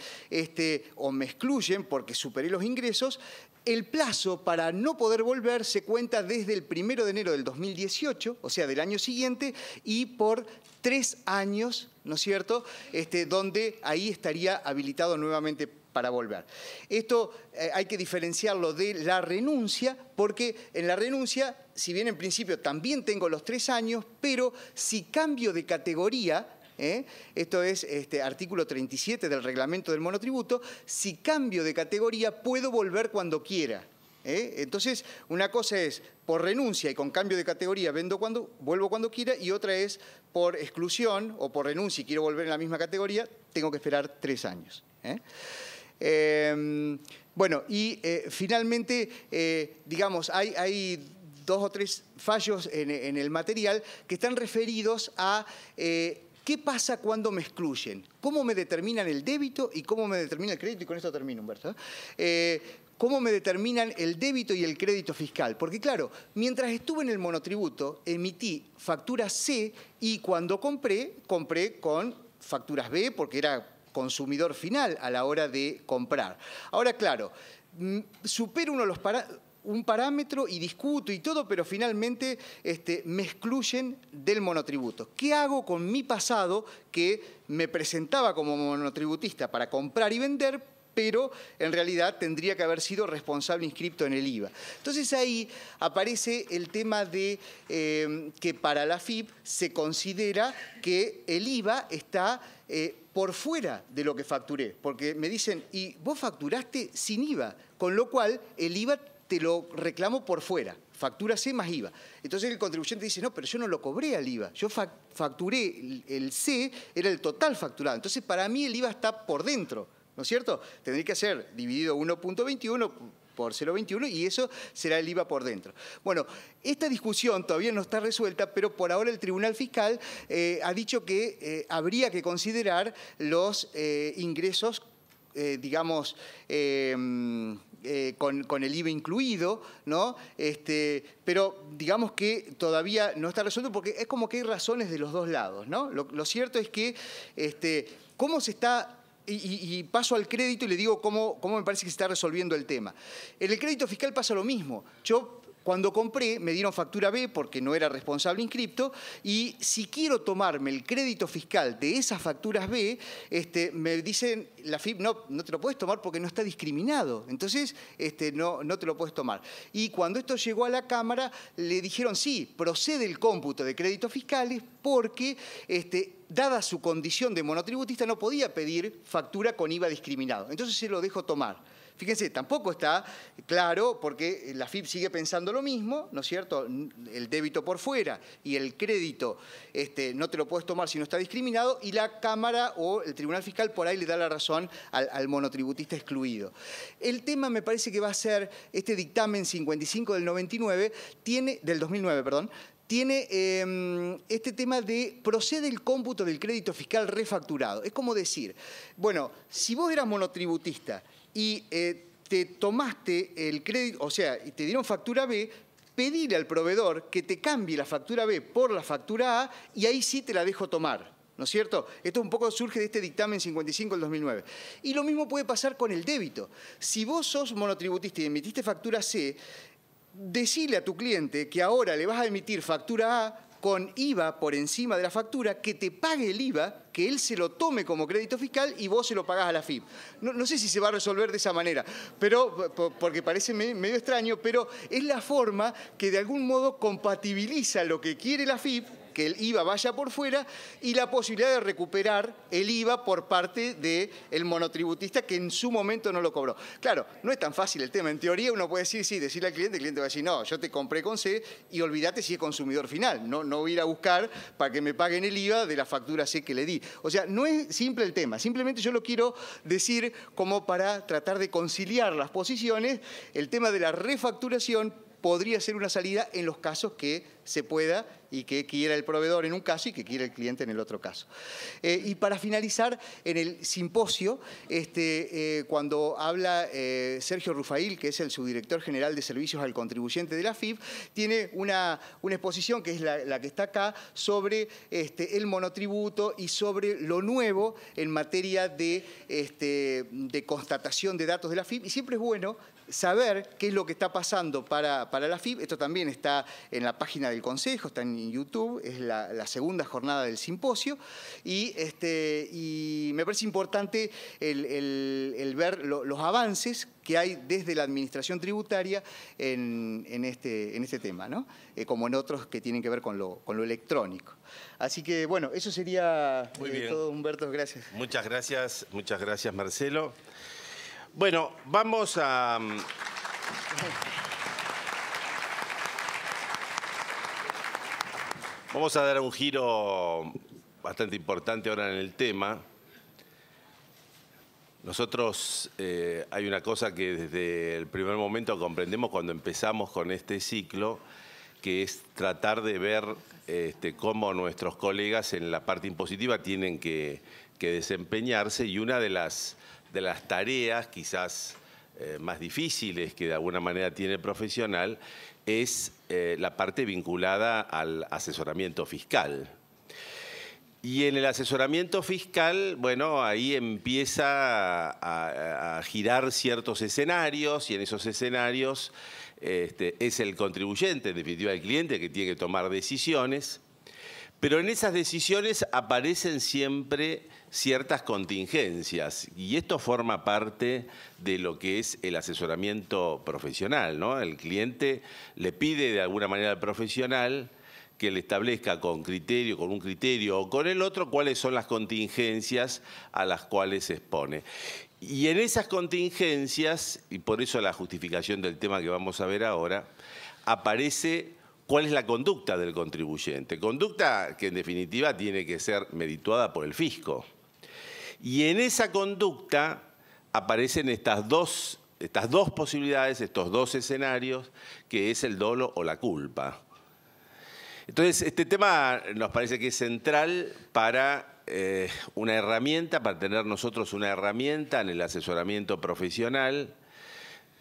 o me excluyen porque superé los ingresos, el plazo para no poder volver se cuenta desde el 1 de enero del 2018, o sea, del año siguiente, y por 3 años, ¿no es cierto?, donde ahí estaría habilitado nuevamente para volver. Esto hay que diferenciarlo de la renuncia, porque en la renuncia, si bien en principio también tengo los 3 años, pero si cambio de categoría, esto es artículo 37 del reglamento del monotributo, si cambio de categoría puedo volver cuando quiera. Entonces, una cosa es por renuncia y con cambio de categoría vuelvo cuando quiera, y otra es por exclusión o por renuncia y quiero volver en la misma categoría, tengo que esperar 3 años. Bueno, y finalmente, digamos, hay 2 o 3 fallos en el material que están referidos a qué pasa cuando me excluyen, cómo me determinan el débito y cómo me determina el crédito, y con esto termino, Humberto. ¿Cómo me determinan el débito y el crédito fiscal? Porque claro, mientras estuve en el monotributo, emití facturas C y cuando compré con facturas B porque era consumidor final a la hora de comprar. Ahora, claro, supero un parámetro y discuto y todo, pero finalmente me excluyen del monotributo. ¿Qué hago con mi pasado que me presentaba como monotributista para comprar y vender, pero en realidad tendría que haber sido responsable inscripto en el IVA? Entonces ahí aparece el tema de que para la AFIP se considera que el IVA está por fuera de lo que facturé, porque me dicen, y vos facturaste sin IVA, con lo cual el IVA te lo reclamo por fuera, factura C más IVA. Entonces el contribuyente dice, no, pero yo no lo cobré al IVA, yo facturé el C, era el total facturado. Entonces para mí el IVA está por dentro, ¿no es cierto? Tendría que ser dividido 1.21 por 0.21 y eso será el IVA por dentro. Bueno, esta discusión todavía no está resuelta, pero por ahora el Tribunal Fiscal ha dicho que habría que considerar los ingresos, digamos, con el IVA incluido, ¿no? Pero digamos que todavía no está resuelto porque es como que hay razones de los dos lados, ¿no? Lo cierto es que cómo se está... Y paso al crédito y le digo cómo me parece que se está resolviendo el tema. En el crédito fiscal pasa lo mismo. Yo, cuando compré, me dieron factura B porque no era responsable inscripto, y si quiero tomarme el crédito fiscal de esas facturas B, me dicen, la AFIP, no te lo puedes tomar porque no está discriminado. Entonces, no te lo puedes tomar. Y cuando esto llegó a la Cámara, le dijeron, sí, procede el cómputo de créditos fiscales porque, dada su condición de monotributista, no podía pedir factura con IVA discriminado. Entonces se lo dejo tomar. Fíjense, tampoco está claro porque la AFIP sigue pensando lo mismo, ¿no es cierto? El débito por fuera y el crédito no te lo puedes tomar si no está discriminado, y la Cámara o el Tribunal Fiscal por ahí le da la razón al monotributista excluido. El tema me parece que va a ser este dictamen 55 del 2009, perdón, tiene este tema de procede el cómputo del crédito fiscal refacturado. Es como decir, bueno, si vos eras monotributista y te tomaste el crédito, o sea, y te dieron factura B, pedile al proveedor que te cambie la factura B por la factura A y ahí sí te la dejo tomar, ¿no es cierto? Esto un poco surge de este dictamen 55 del 2009. Y lo mismo puede pasar con el débito. Si vos sos monotributista y emitiste factura C, decile a tu cliente que ahora le vas a emitir factura A con IVA por encima de la factura, que te pague el IVA, que él se lo tome como crédito fiscal y vos se lo pagás a la AFIP. No sé si se va a resolver de esa manera, pero, porque parece medio extraño, pero es la forma que de algún modo compatibiliza lo que quiere la AFIP, que el IVA vaya por fuera, y la posibilidad de recuperar el IVA por parte del monotributista que en su momento no lo cobró. Claro, no es tan fácil el tema. En teoría uno puede decir, sí, decirle al cliente, el cliente va a decir, no, yo te compré con C y olvídate si es consumidor final. No voy a ir a buscar para que me paguen el IVA de la factura C que le di. O sea, no es simple el tema. Simplemente yo lo quiero decir como para tratar de conciliar las posiciones. El tema de la refacturación podría ser una salida en los casos que se pueda y que quiera el proveedor en un caso y que quiera el cliente en el otro caso. Y para finalizar, en el simposio, cuando habla Sergio Rufail, que es el subdirector general de Servicios al Contribuyente de la AFIP, tiene una exposición que es la que está acá sobre el monotributo y sobre lo nuevo en materia de constatación de datos de la AFIP. Y siempre es bueno saber qué es lo que está pasando para la AFIP. Esto también está en la página del Consejo, está en YouTube, es la segunda jornada del simposio, y me parece importante el ver los avances que hay desde la administración tributaria en este tema, ¿no? Como en otros que tienen que ver con lo electrónico. Así que, bueno, eso sería todo, Humberto. Gracias. Muchas gracias, Marcelo. Bueno, vamos a... Vamos a dar un giro bastante importante ahora en el tema. Nosotros hay una cosa que desde el primer momento comprendemos cuando empezamos con este ciclo, que es tratar de ver cómo nuestros colegas en la parte impositiva tienen que desempeñarse, y una de las tareas quizás más difíciles que de alguna manera tiene el profesional es la parte vinculada al asesoramiento fiscal. Y en el asesoramiento fiscal, bueno, ahí empieza a girar ciertos escenarios, y en esos escenarios es el contribuyente, en definitiva el cliente, que tiene que tomar decisiones. Pero en esas decisiones aparecen siempre ciertas contingencias, y esto forma parte de lo que es el asesoramiento profesional, ¿no? El cliente le pide de alguna manera al profesional que le establezca con un criterio o con el otro, cuáles son las contingencias a las cuales se expone. Y en esas contingencias, y por eso la justificación del tema que vamos a ver ahora, aparece cuál es la conducta del contribuyente. Conducta que en definitiva tiene que ser medituada por el fisco. Y en esa conducta aparecen estas dos posibilidades, estos dos escenarios, que es el dolo o la culpa. Entonces, este tema nos parece que es central para una herramienta, para tener nosotros una herramienta en el asesoramiento profesional,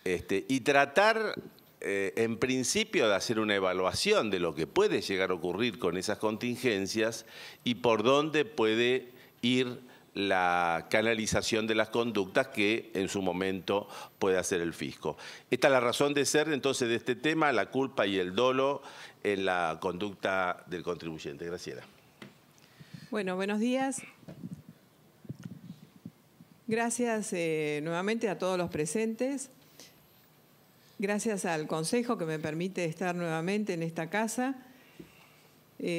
y tratar, en principio, de hacer una evaluación de lo que puede llegar a ocurrir con esas contingencias y por dónde puede ir la canalización de las conductas que en su momento puede hacer el fisco. Esta es la razón de ser entonces de este tema, la culpa y el dolo en la conducta del contribuyente. Graciela. Bueno, buenos días. Gracias nuevamente a todos los presentes. Gracias al Consejo que me permite estar nuevamente en esta casa.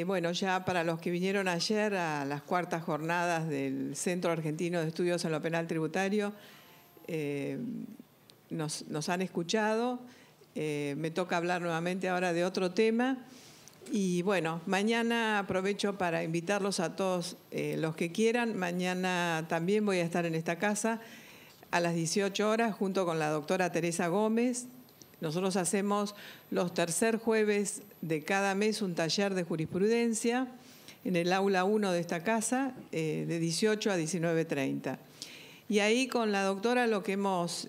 Bueno, ya para los que vinieron ayer a las cuartas jornadas del Centro Argentino de Estudios en lo Penal Tributario, nos han escuchado. Me toca hablar nuevamente ahora de otro tema. Y bueno, mañana aprovecho para invitarlos a todos los que quieran. Mañana también voy a estar en esta casa a las 18 horas junto con la doctora Teresa Gómez. Nosotros hacemos los tercer jueves de cada mes un taller de jurisprudencia en el aula 1 de esta casa, de 18 a 19:30. Y ahí con la doctora lo que hemos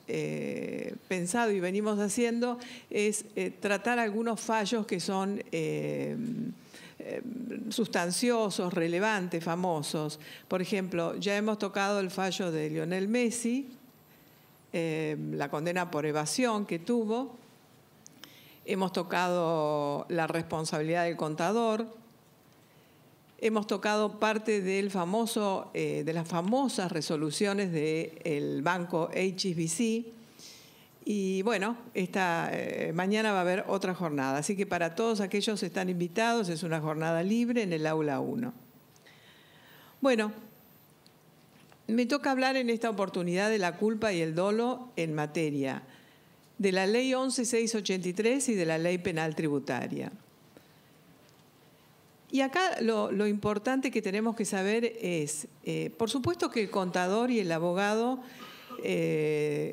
pensado y venimos haciendo es tratar algunos fallos que son sustanciosos, relevantes, famosos. Por ejemplo, ya hemos tocado el fallo de Lionel Messi, la condena por evasión que tuvo. Hemos tocado la responsabilidad del contador. Hemos tocado parte del de las famosas resoluciones del banco HSBC. Y bueno, mañana va a haber otra jornada. Así que para todos aquellos están invitados, es una jornada libre en el aula 1. Bueno, me toca hablar en esta oportunidad de la culpa y el dolo en materia de la Ley 11.683 y de la Ley Penal Tributaria. Y acá lo importante que tenemos que saber es, por supuesto que el contador y el abogado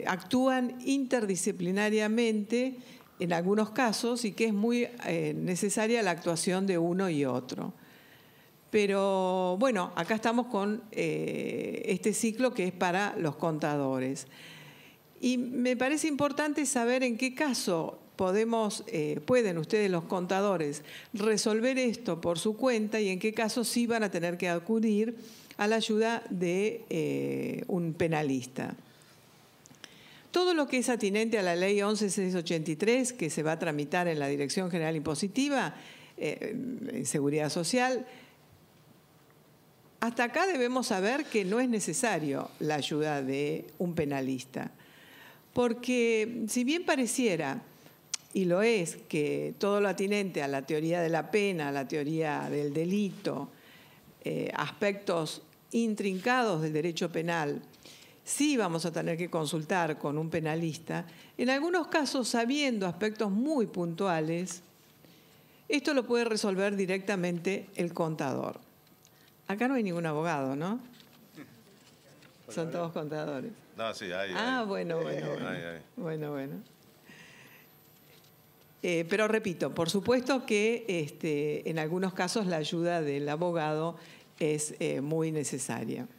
actúan interdisciplinariamente en algunos casos y que es muy necesaria la actuación de uno y otro. Pero bueno, acá estamos con este ciclo que es para los contadores. Y me parece importante saber en qué caso pueden ustedes, los contadores, resolver esto por su cuenta y en qué caso sí van a tener que acudir a la ayuda de un penalista. Todo lo que es atinente a la Ley 11.683, que se va a tramitar en la Dirección General Impositiva, en Seguridad Social, hasta acá debemos saber que no es necesario la ayuda de un penalista. Porque si bien pareciera, y lo es, que todo lo atinente a la teoría de la pena, a la teoría del delito, aspectos intrincados del derecho penal, sí vamos a tener que consultar con un penalista, en algunos casos sabiendo aspectos muy puntuales, esto lo puede resolver directamente el contador. Acá no hay ningún abogado, ¿no? Son todos contadores. No, sí, hay. Bueno. Hay. Bueno. Pero repito, por supuesto que en algunos casos la ayuda del abogado es muy necesaria.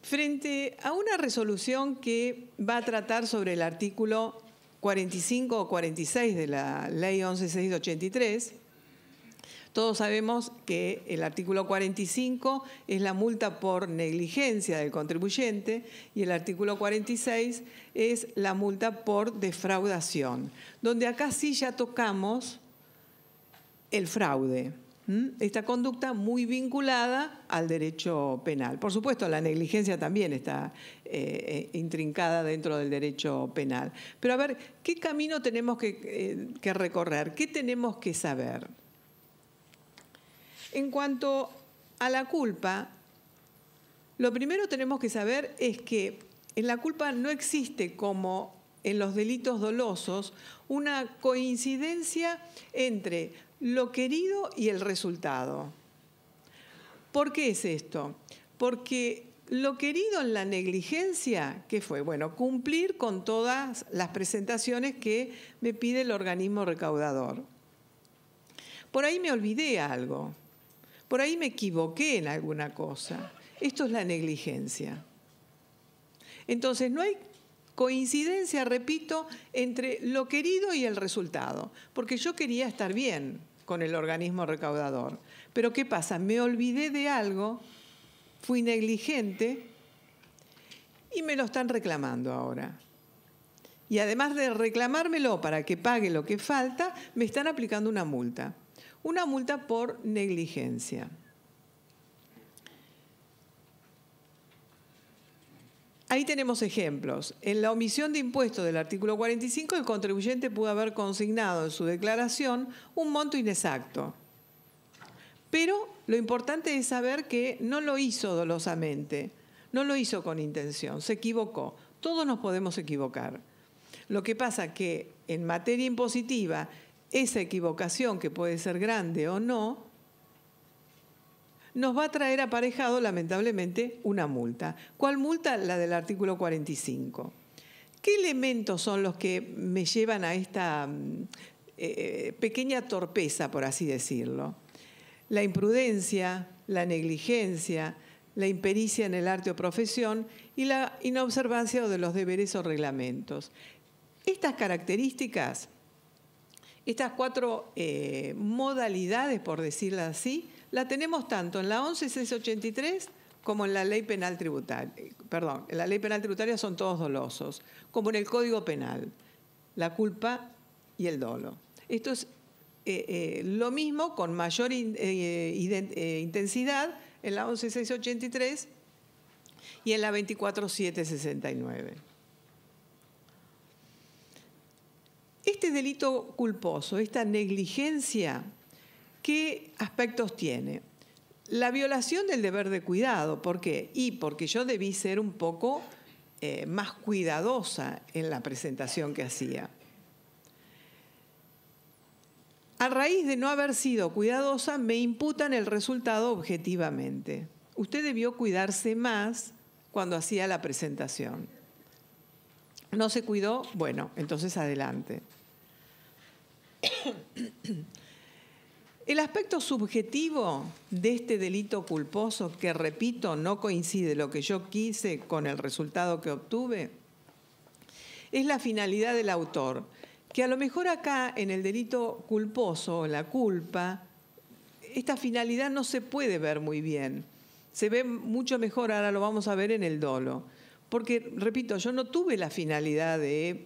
Frente a una resolución que va a tratar sobre el artículo 45 o 46 de la Ley 11.683, todos sabemos que el artículo 45 es la multa por negligencia del contribuyente y el artículo 46 es la multa por defraudación, donde acá sí ya tocamos el fraude. Esta conducta muy vinculada al derecho penal. Por supuesto, la negligencia también está intrincada dentro del derecho penal. Pero a ver, ¿qué camino tenemos que recorrer? ¿Qué tenemos que saber? En cuanto a la culpa, lo primero tenemos que saber es que en la culpa no existe, como en los delitos dolosos, una coincidencia entre lo querido y el resultado. ¿Por qué es esto? Porque lo querido en la negligencia, ¿qué fue? Bueno, cumplir con todas las presentaciones que me pide el organismo recaudador. Por ahí me olvidé algo. Por ahí me equivoqué en alguna cosa. Esto es la negligencia. Entonces, no hay coincidencia, repito, entre lo querido y el resultado. Porque yo quería estar bien con el organismo recaudador. Pero ¿qué pasa? Me olvidé de algo, fui negligente y me lo están reclamando ahora. Y además de reclamármelo para que pague lo que falta, me están aplicando una multa. Una multa por negligencia. Ahí tenemos ejemplos. En la omisión de impuestos del artículo 45, el contribuyente pudo haber consignado en su declaración un monto inexacto. Pero lo importante es saber que no lo hizo dolosamente, no lo hizo con intención, se equivocó. Todos nos podemos equivocar. Lo que pasa es que en materia impositiva, esa equivocación, que puede ser grande o no, nos va a traer aparejado, lamentablemente, una multa. ¿Cuál multa? La del artículo 45. ¿Qué elementos son los que me llevan a esta pequeña torpeza, por así decirlo? La imprudencia, la negligencia, la impericia en el arte o profesión y la inobservancia de los deberes o reglamentos. Estas características, estas cuatro modalidades, por decirlo así, la tenemos tanto en la 11.683 como en la Ley Penal Tributaria. Perdón, en la Ley Penal Tributaria son todos dolosos, como en el Código Penal, la culpa y el dolo. Esto es lo mismo con mayor intensidad en la 11.683 y en la 24.769. Este delito culposo, esta negligencia, ¿qué aspectos tiene? La violación del deber de cuidado. ¿Por qué? Y porque yo debí ser un poco más cuidadosa en la presentación que hacía. A raíz de no haber sido cuidadosa, me imputan el resultado objetivamente. Usted debió cuidarse más cuando hacía la presentación. ¿No se cuidó? Bueno, entonces adelante. El aspecto subjetivo de este delito culposo, que repito, no coincide lo que yo quise con el resultado que obtuve, es la finalidad del autor, que a lo mejor acá en el delito culposo, en la culpa, esta finalidad no se puede ver muy bien. Se ve mucho mejor, ahora lo vamos a ver en el dolo. Porque, repito, yo no tuve la finalidad de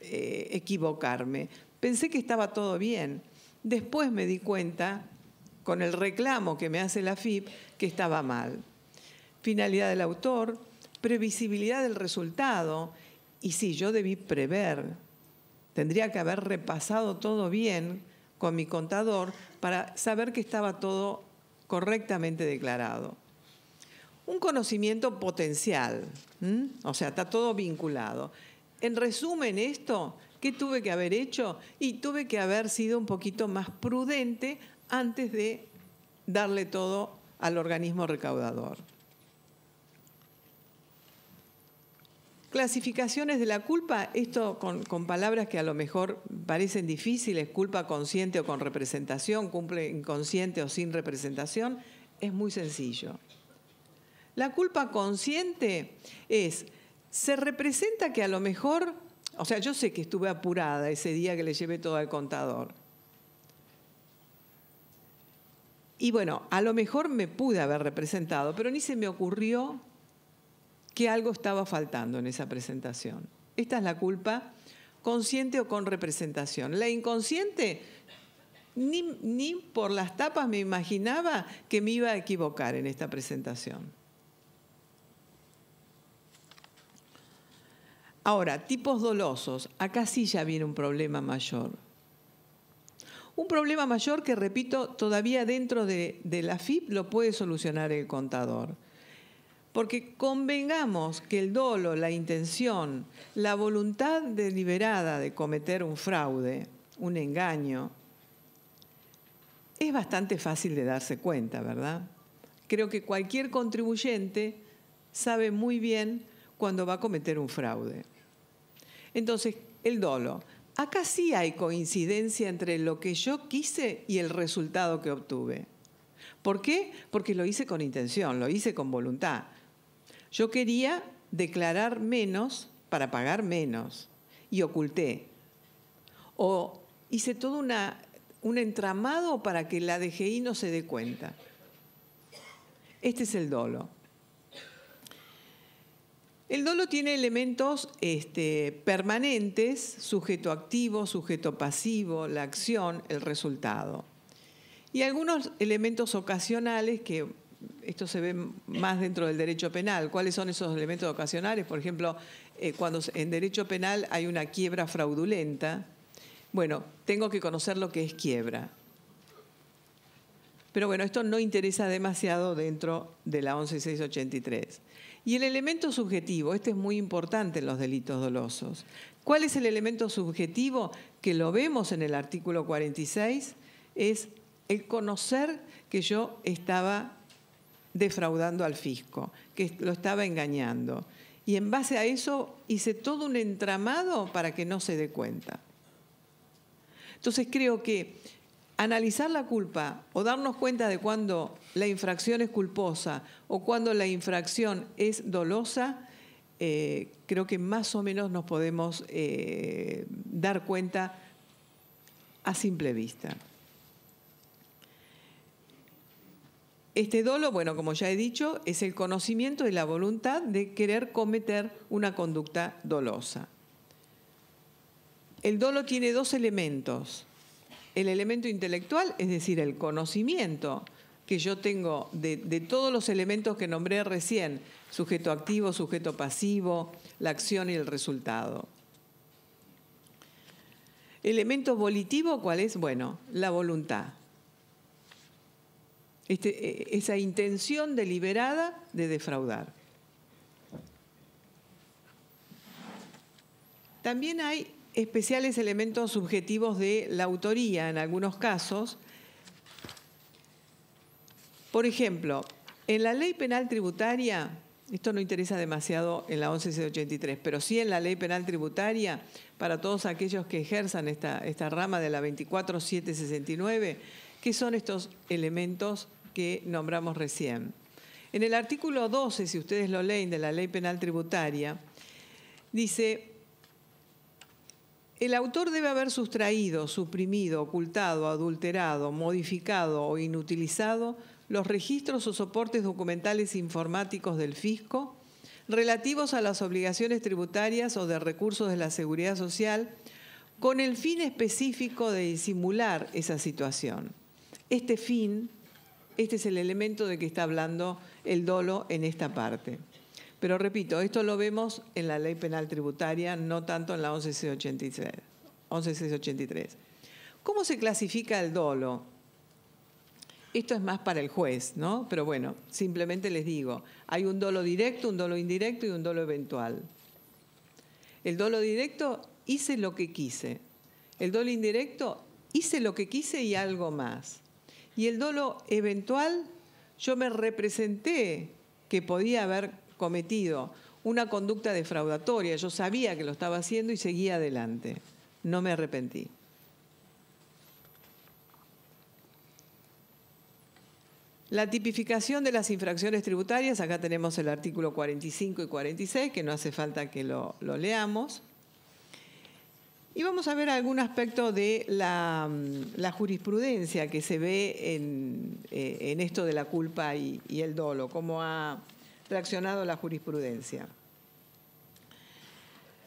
equivocarme. Pensé que estaba todo bien. Después me di cuenta, con el reclamo que me hace la AFIP, que estaba mal. Finalidad del autor, previsibilidad del resultado. Y sí, yo debí prever. Tendría que haber repasado todo bien con mi contador para saber que estaba todo correctamente declarado. Un conocimiento potencial, o sea, está todo vinculado. En resumen, esto, ¿qué tuve que haber hecho? Y tuve que haber sido un poquito más prudente antes de darle todo al organismo recaudador. Clasificaciones de la culpa, esto con palabras que a lo mejor parecen difíciles, culpa consciente o con representación, culpa inconsciente o sin representación, es muy sencillo. La culpa consciente se representa que a lo mejor, o sea, yo sé que estuve apurada ese día que le llevé todo al contador. Y bueno, a lo mejor me pude haber representado, pero ni se me ocurrió que algo estaba faltando en esa presentación. Esta es la culpa consciente o con representación. La inconsciente, ni por las tapas me imaginaba que me iba a equivocar en esta presentación. Ahora, tipos dolosos. Acá sí ya viene un problema mayor. Un problema mayor que, repito, todavía dentro de la AFIP lo puede solucionar el contador. Porque convengamos que el dolo, la intención, la voluntad deliberada de cometer un fraude, un engaño, es bastante fácil de darse cuenta, ¿verdad? Creo que cualquier contribuyente sabe muy bien cuando va a cometer un fraude. Entonces, el dolo. Acá sí hay coincidencia entre lo que yo quise y el resultado que obtuve. ¿Por qué? Porque lo hice con intención, lo hice con voluntad. Yo quería declarar menos para pagar menos y oculté. O hice todo un entramado para que la DGI no se dé cuenta. Este es el dolo. El dolo tiene elementos permanentes, sujeto activo, sujeto pasivo, la acción, el resultado. Y algunos elementos ocasionales que esto se ve más dentro del derecho penal. ¿Cuáles son esos elementos ocasionales? Por ejemplo, cuando en derecho penal hay una quiebra fraudulenta, bueno, tengo que conocer lo que es quiebra. Pero bueno, esto no interesa demasiado dentro de la 11.683. Y el elemento subjetivo, este es muy importante en los delitos dolosos. ¿Cuál es el elemento subjetivo? Que lo vemos en el artículo 46, es el conocer que yo estaba defraudando al fisco, que lo estaba engañando. Y en base a eso hice todo un entramado para que no se dé cuenta. Entonces creo que analizar la culpa o darnos cuenta de cuando la infracción es culposa o cuando la infracción es dolosa, creo que más o menos nos podemos dar cuenta a simple vista. Este dolo, bueno, como ya he dicho, es el conocimiento y la voluntad de querer cometer una conducta dolosa. El dolo tiene dos elementos. El elemento intelectual, es decir, el conocimiento que yo tengo de todos los elementos que nombré recién, sujeto activo, sujeto pasivo, la acción y el resultado. Elemento volitivo, ¿cuál es? Bueno, la voluntad. Esa intención deliberada de defraudar. También hay especiales elementos subjetivos de la autoría en algunos casos. Por ejemplo, en la ley penal tributaria, esto no interesa demasiado en la 11.683, pero sí en la ley penal tributaria, para todos aquellos que ejerzan esta rama de la 24.769, ¿qué son estos elementos que nombramos recién? En el artículo 12, si ustedes lo leen, de la ley penal tributaria, dice: el autor debe haber sustraído, suprimido, ocultado, adulterado, modificado o inutilizado los registros o soportes documentales informáticos del fisco relativos a las obligaciones tributarias o de recursos de la Seguridad Social con el fin específico de disimular esa situación. Este fin, este es el elemento de que está hablando el dolo en esta parte. Pero repito, esto lo vemos en la ley penal tributaria, no tanto en la 11.683. ¿Cómo se clasifica el dolo? Esto es más para el juez, ¿no? Pero bueno, simplemente les digo, hay un dolo directo, un dolo indirecto y un dolo eventual. El dolo directo, hice lo que quise. El dolo indirecto, hice lo que quise y algo más. Y el dolo eventual, yo me representé que podía haber cometido una conducta defraudatoria. Yo sabía que lo estaba haciendo y seguía adelante. No me arrepentí. La tipificación de las infracciones tributarias, acá tenemos el artículo 45 y 46, que no hace falta que lo leamos. Y vamos a ver algún aspecto de la jurisprudencia que se ve en esto de la culpa y el dolo, cómo ha reaccionado la jurisprudencia.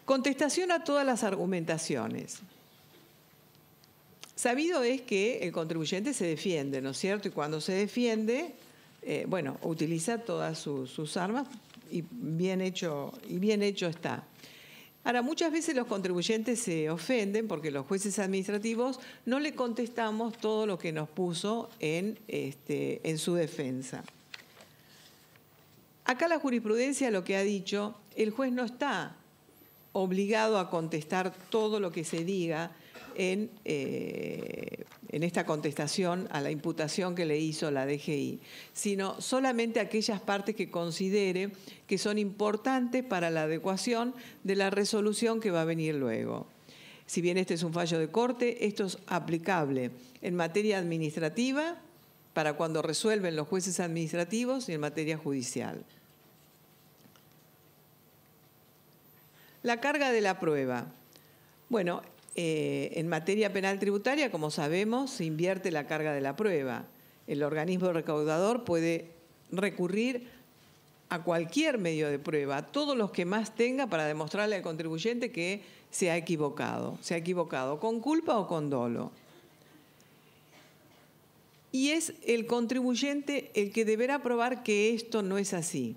Contestación a todas las argumentaciones. Sabido es que el contribuyente se defiende, ¿no es cierto? Y cuando se defiende, bueno, utiliza todas sus armas y bien hecho está. Ahora, muchas veces los contribuyentes se ofenden porque los jueces administrativos no le contestamos todo lo que nos puso en su defensa. Acá la jurisprudencia lo que ha dicho, el juez no está obligado a contestar todo lo que se diga en esta contestación a la imputación que le hizo la DGI, sino solamente aquellas partes que considere que son importantes para la adecuación de la resolución que va a venir luego. Si bien este es un fallo de corte, esto es aplicable en materia administrativa para cuando resuelven los jueces administrativos y en materia judicial. La carga de la prueba. Bueno, en materia penal tributaria, como sabemos, se invierte la carga de la prueba. El organismo recaudador puede recurrir a cualquier medio de prueba, a todos los que más tenga para demostrarle al contribuyente que se ha equivocado con culpa o con dolo. Y es el contribuyente el que deberá probar que esto no es así.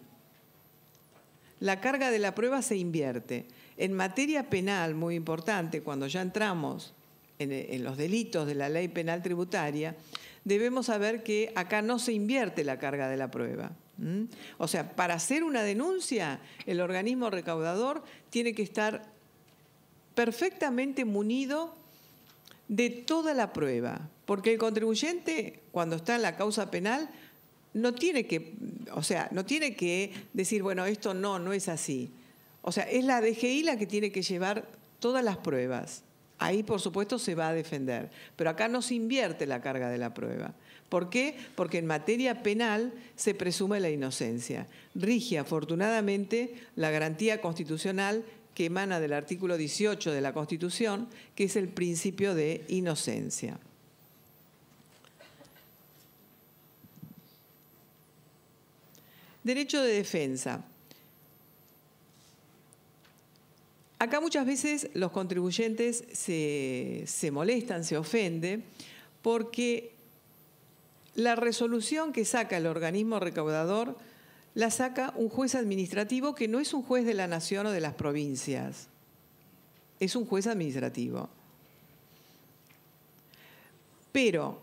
La carga de la prueba se invierte. En materia penal, muy importante, cuando ya entramos en los delitos de la ley penal tributaria, debemos saber que acá no se invierte la carga de la prueba. O sea, para hacer una denuncia, el organismo recaudador tiene que estar perfectamente munido de toda la prueba, porque el contribuyente, cuando está en la causa penal, no tiene que decir, bueno, esto no es así. O sea, es la DGI la que tiene que llevar todas las pruebas. Ahí, por supuesto, se va a defender. Pero acá no se invierte la carga de la prueba. ¿Por qué? Porque en materia penal se presume la inocencia. Rige, afortunadamente, la garantía constitucional que emana del artículo 18 de la Constitución, que es el principio de inocencia. Derecho de defensa. Acá muchas veces los contribuyentes se molestan, se ofenden, porque la resolución que saca el organismo recaudador la saca un juez administrativo que no es un juez de la nación o de las provincias, es un juez administrativo. Pero,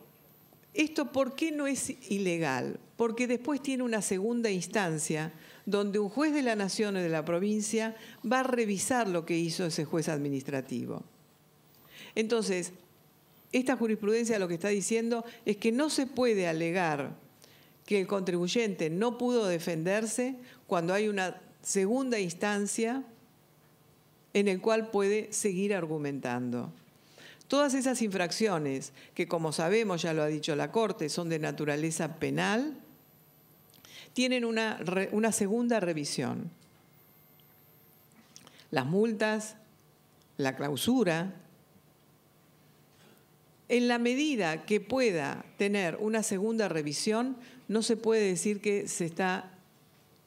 ¿esto por qué no es ilegal? Porque después tiene una segunda instancia donde un juez de la nación o de la provincia va a revisar lo que hizo ese juez administrativo. Entonces, esta jurisprudencia lo que está diciendo es que no se puede alegar que el contribuyente no pudo defenderse cuando hay una segunda instancia en el cual puede seguir argumentando. Todas esas infracciones que, como sabemos, ya lo ha dicho la Corte, son de naturaleza penal, tienen una segunda revisión. Las multas, la clausura. En la medida que pueda tener una segunda revisión, no se puede decir que se está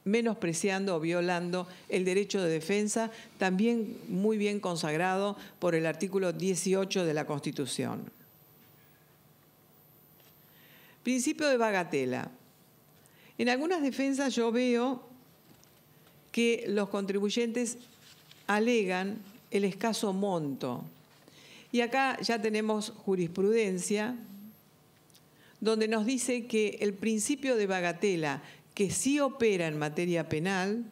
menospreciando o violando el derecho de defensa, también muy bien consagrado por el artículo 18 de la Constitución. Principio de bagatela. En algunas defensas yo veo que los contribuyentes alegan el escaso monto. Y acá ya tenemos jurisprudencia donde nos dice que el principio de bagatela, que sí opera en materia penal,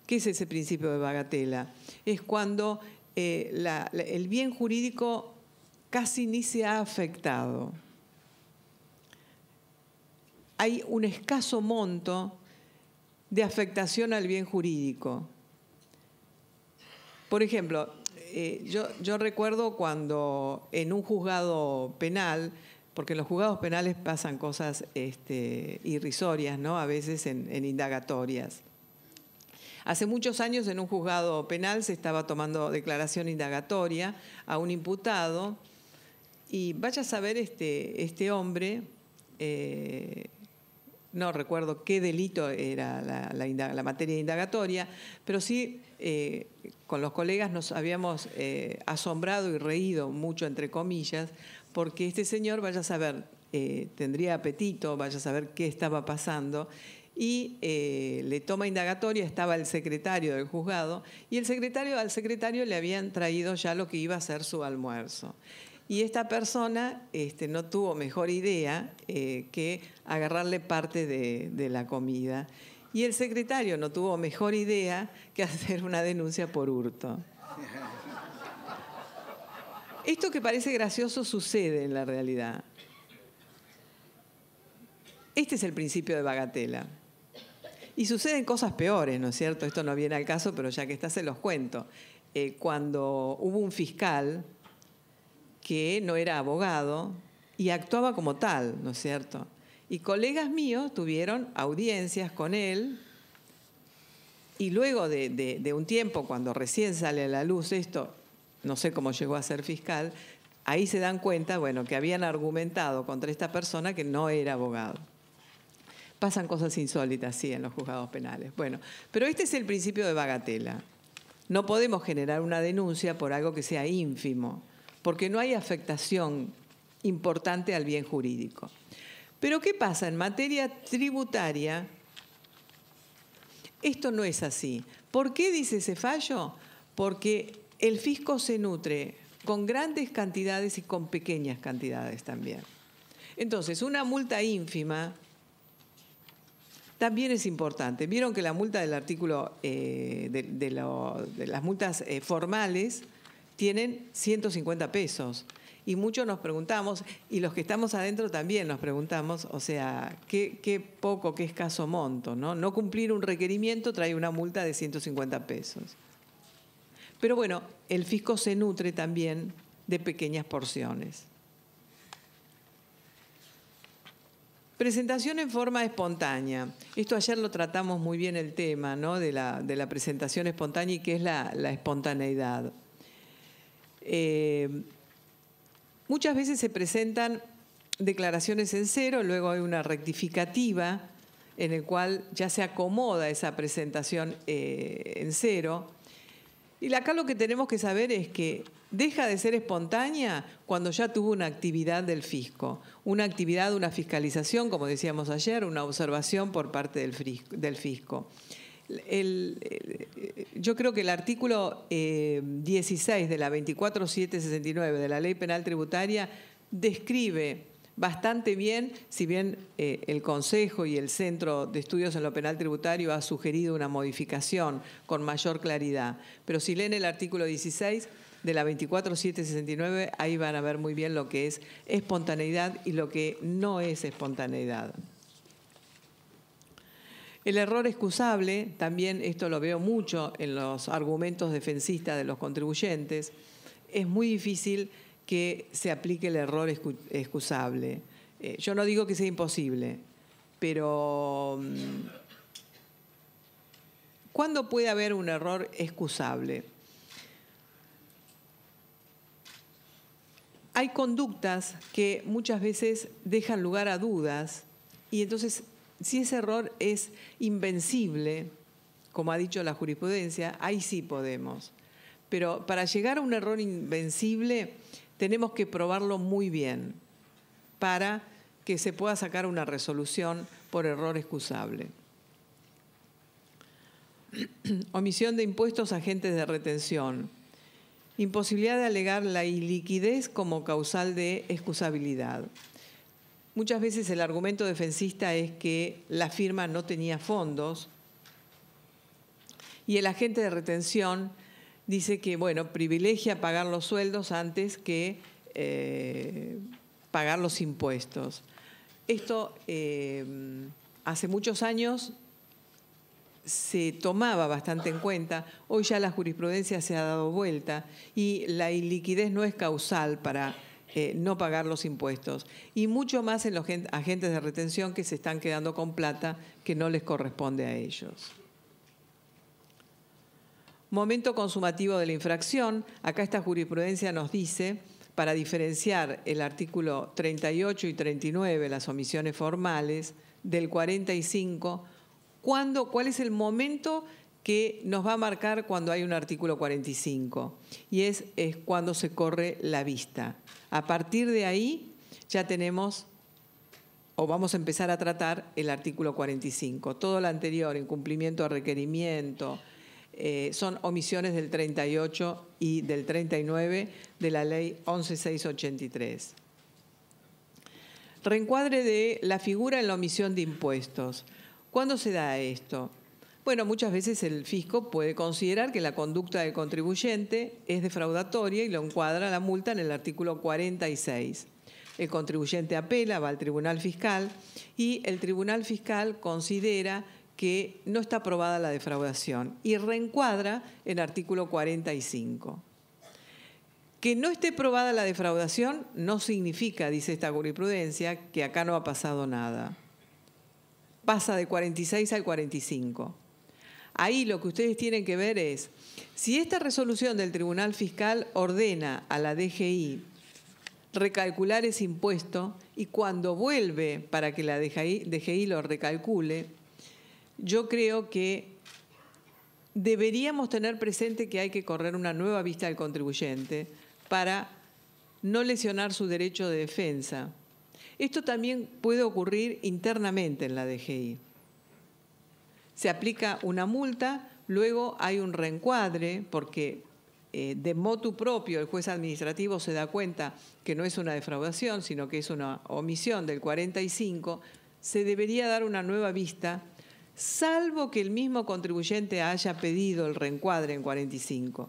¿qué es ese principio de bagatela? Es cuando el bien jurídico casi ni se ha afectado. Hay un escaso monto de afectación al bien jurídico. Por ejemplo, yo recuerdo cuando en un juzgado penal, porque en los juzgados penales pasan cosas irrisorias, ¿no? A veces en indagatorias. Hace muchos años en un juzgado penal se estaba tomando declaración indagatoria a un imputado y vaya a saber este hombre, no recuerdo qué delito era la materia indagatoria, pero sí con los colegas nos habíamos asombrado y reído mucho, entre comillas, porque este señor, vaya a saber, tendría apetito, vaya a saber qué estaba pasando, y le toma indagatoria, estaba el secretario del juzgado, y al secretario le habían traído ya lo que iba a ser su almuerzo. Y esta persona no tuvo mejor idea que agarrarle parte de la comida. Y el secretario no tuvo mejor idea que hacer una denuncia por hurto. Esto que parece gracioso sucede en la realidad. Este es el principio de bagatela. Y suceden cosas peores, ¿no es cierto? Esto no viene al caso, pero ya que está se los cuento. Cuando hubo un fiscal que no era abogado y actuaba como tal, ¿no es cierto? Y colegas míos tuvieron audiencias con él y luego de un tiempo, cuando recién sale a la luz esto, no sé cómo llegó a ser fiscal, ahí se dan cuenta, bueno, que habían argumentado contra esta persona que no era abogado. Pasan cosas insólitas, sí, en los juzgados penales. Bueno, pero este es el principio de bagatela. No podemos generar una denuncia por algo que sea ínfimo, porque no hay afectación importante al bien jurídico. Pero ¿qué pasa? En materia tributaria, esto no es así. ¿Por qué dice ese fallo? Porque el fisco se nutre con grandes cantidades y con pequeñas cantidades también. Entonces, una multa ínfima también es importante. Vieron que la multa del artículo de las multas formales tienen 150 pesos. Y muchos nos preguntamos, y los que estamos adentro también nos preguntamos, o sea, qué poco, qué escaso monto, ¿no? No cumplir un requerimiento trae una multa de 150 pesos. Pero bueno, el fisco se nutre también de pequeñas porciones. Presentación en forma espontánea. Esto ayer lo tratamos muy bien el tema, ¿no? de la presentación espontánea y qué es la espontaneidad. Muchas veces se presentan declaraciones en cero, luego hay una rectificativa en el cual ya se acomoda esa presentación en cero. Y acá lo que tenemos que saber es que deja de ser espontánea cuando ya tuvo una actividad del fisco, una actividad, una fiscalización, como decíamos ayer, una observación por parte del fisco. Yo creo que el artículo 16 de la 24769 de la Ley Penal Tributaria describe bastante bien, si bien el Consejo y el Centro de Estudios en lo Penal Tributario ha sugerido una modificación con mayor claridad. Pero si leen el artículo 16 de la 24769, ahí van a ver muy bien lo que es espontaneidad y lo que no es espontaneidad. El error excusable, también esto lo veo mucho en los argumentos defensistas de los contribuyentes, es muy difícil que se aplique el error excusable. Yo no digo que sea imposible, pero ¿cuándo puede haber un error excusable? Hay conductas que muchas veces dejan lugar a dudas y entonces si ese error es invencible, como ha dicho la jurisprudencia, ahí sí podemos. Pero para llegar a un error invencible tenemos que probarlo muy bien para que se pueda sacar una resolución por error excusable. Omisión de impuestos a agentes de retención. Imposibilidad de alegar la iliquidez como causal de excusabilidad. muchas veces el argumento defensista es que la firma no tenía fondos y el agente de retención dice que, bueno, privilegia pagar los sueldos antes que pagar los impuestos. Esto hace muchos años se tomaba bastante en cuenta, hoy ya la jurisprudencia se ha dado vuelta y la iliquidez no es causal para no pagar los impuestos, y mucho más en los agentes de retención que se están quedando con plata que no les corresponde a ellos. Momento consumativo de la infracción. Acá esta jurisprudencia nos dice, para diferenciar el artículo 38 y 39, las omisiones formales, del 45, ¿cuál es el momento que nos va a marcar cuando hay un artículo 45? Y es cuando se corre la vista. A partir de ahí ya tenemos, o vamos a empezar a tratar el artículo 45. Todo lo anterior, incumplimiento de requerimiento, son omisiones del 38 y del 39 de la ley 11.683. Reencuadre de la figura en la omisión de impuestos. ¿Cuándo se da esto? Bueno, muchas veces el fisco puede considerar que la conducta del contribuyente es defraudatoria y lo encuadra la multa en el artículo 46. El contribuyente apela, va al tribunal fiscal y el tribunal fiscal considera que no está aprobada la defraudación y reencuadra en artículo 45. Que no esté probada la defraudación no significa, dice esta jurisprudencia, que acá no ha pasado nada. Pasa de 46 al 45. Ahí lo que ustedes tienen que ver es, si esta resolución del Tribunal Fiscal ordena a la DGI recalcular ese impuesto y cuando vuelve para que la DGI lo recalcule, yo creo que deberíamos tener presente que hay que correr una nueva vista al contribuyente para no lesionar su derecho de defensa. Esto también puede ocurrir internamente en la DGI. Se aplica una multa, luego hay un reencuadre, porque de motu propio el juez administrativo se da cuenta que no es una defraudación, sino que es una omisión del 45, se debería dar una nueva vista, salvo que el mismo contribuyente haya pedido el reencuadre en 45.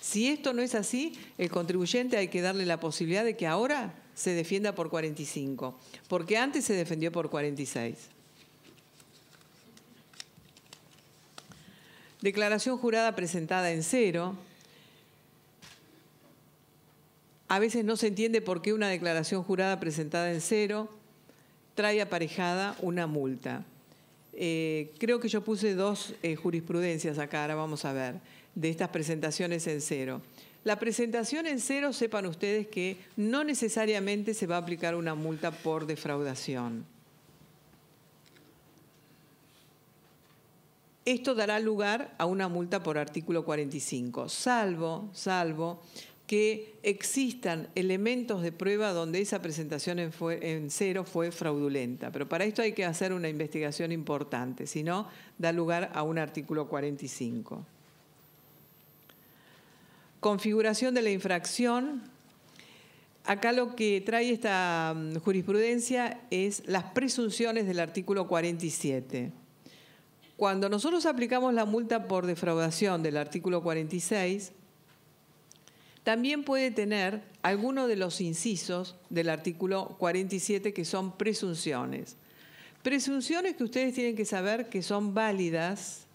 Si esto no es así, el contribuyente hay que darle la posibilidad de que ahora se defienda por 45, porque antes se defendió por 46. Declaración jurada presentada en cero. A veces no se entiende por qué una declaración jurada presentada en cero trae aparejada una multa. Creo que yo puse dos jurisprudencias acá, ahora vamos a ver, de estas presentaciones en cero. La presentación en cero, sepan ustedes que no necesariamente se va a aplicar una multa por defraudación. Esto dará lugar a una multa por artículo 45, salvo que existan elementos de prueba donde esa presentación en cero fue fraudulenta. Pero para esto hay que hacer una investigación importante, si no, da lugar a un artículo 45. Configuración de la infracción. Acá lo que trae esta jurisprudencia es las presunciones del artículo 47. Cuando nosotros aplicamos la multa por defraudación del artículo 46, también puede tener alguno de los incisos del artículo 47 que son presunciones. Presunciones que ustedes tienen que saber que son válidas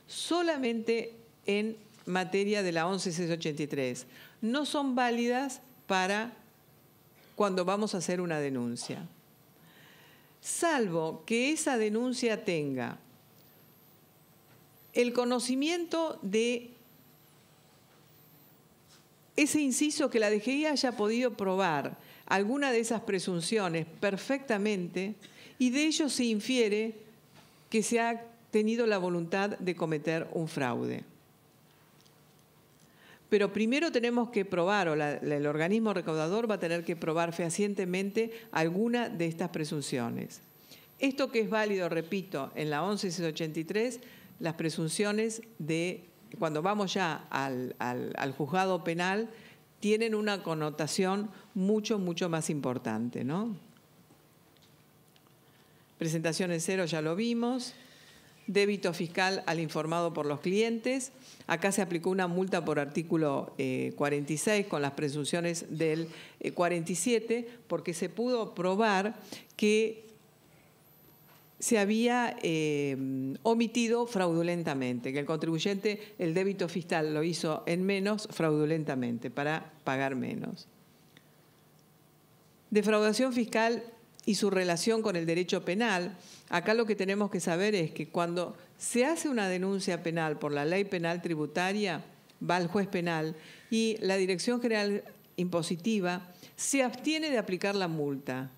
solamente en materia de la 11.683. No son válidas para cuando vamos a hacer una denuncia. Salvo que esa denuncia tenga el conocimiento de ese inciso, que la DGI haya podido probar alguna de esas presunciones perfectamente y de ello se infiere que se ha tenido la voluntad de cometer un fraude. Pero primero tenemos que probar, o el organismo recaudador va a tener que probar fehacientemente alguna de estas presunciones. Esto que es válido, repito, en la 11.683, las presunciones de cuando vamos ya al juzgado penal, tienen una connotación mucho más importante, ¿no? Presentación en cero ya lo vimos. Débito fiscal al informado por los clientes. Acá se aplicó una multa por artículo 46 con las presunciones del 47 porque se pudo probar que se había omitido fraudulentamente, que el contribuyente el débito fiscal lo hizo en menos fraudulentamente para pagar menos. Defraudación fiscal y su relación con el derecho penal. Acá lo que tenemos que saber es que cuando se hace una denuncia penal por la ley penal tributaria, va al juez penal y la Dirección General Impositiva se abstiene de aplicar la multa.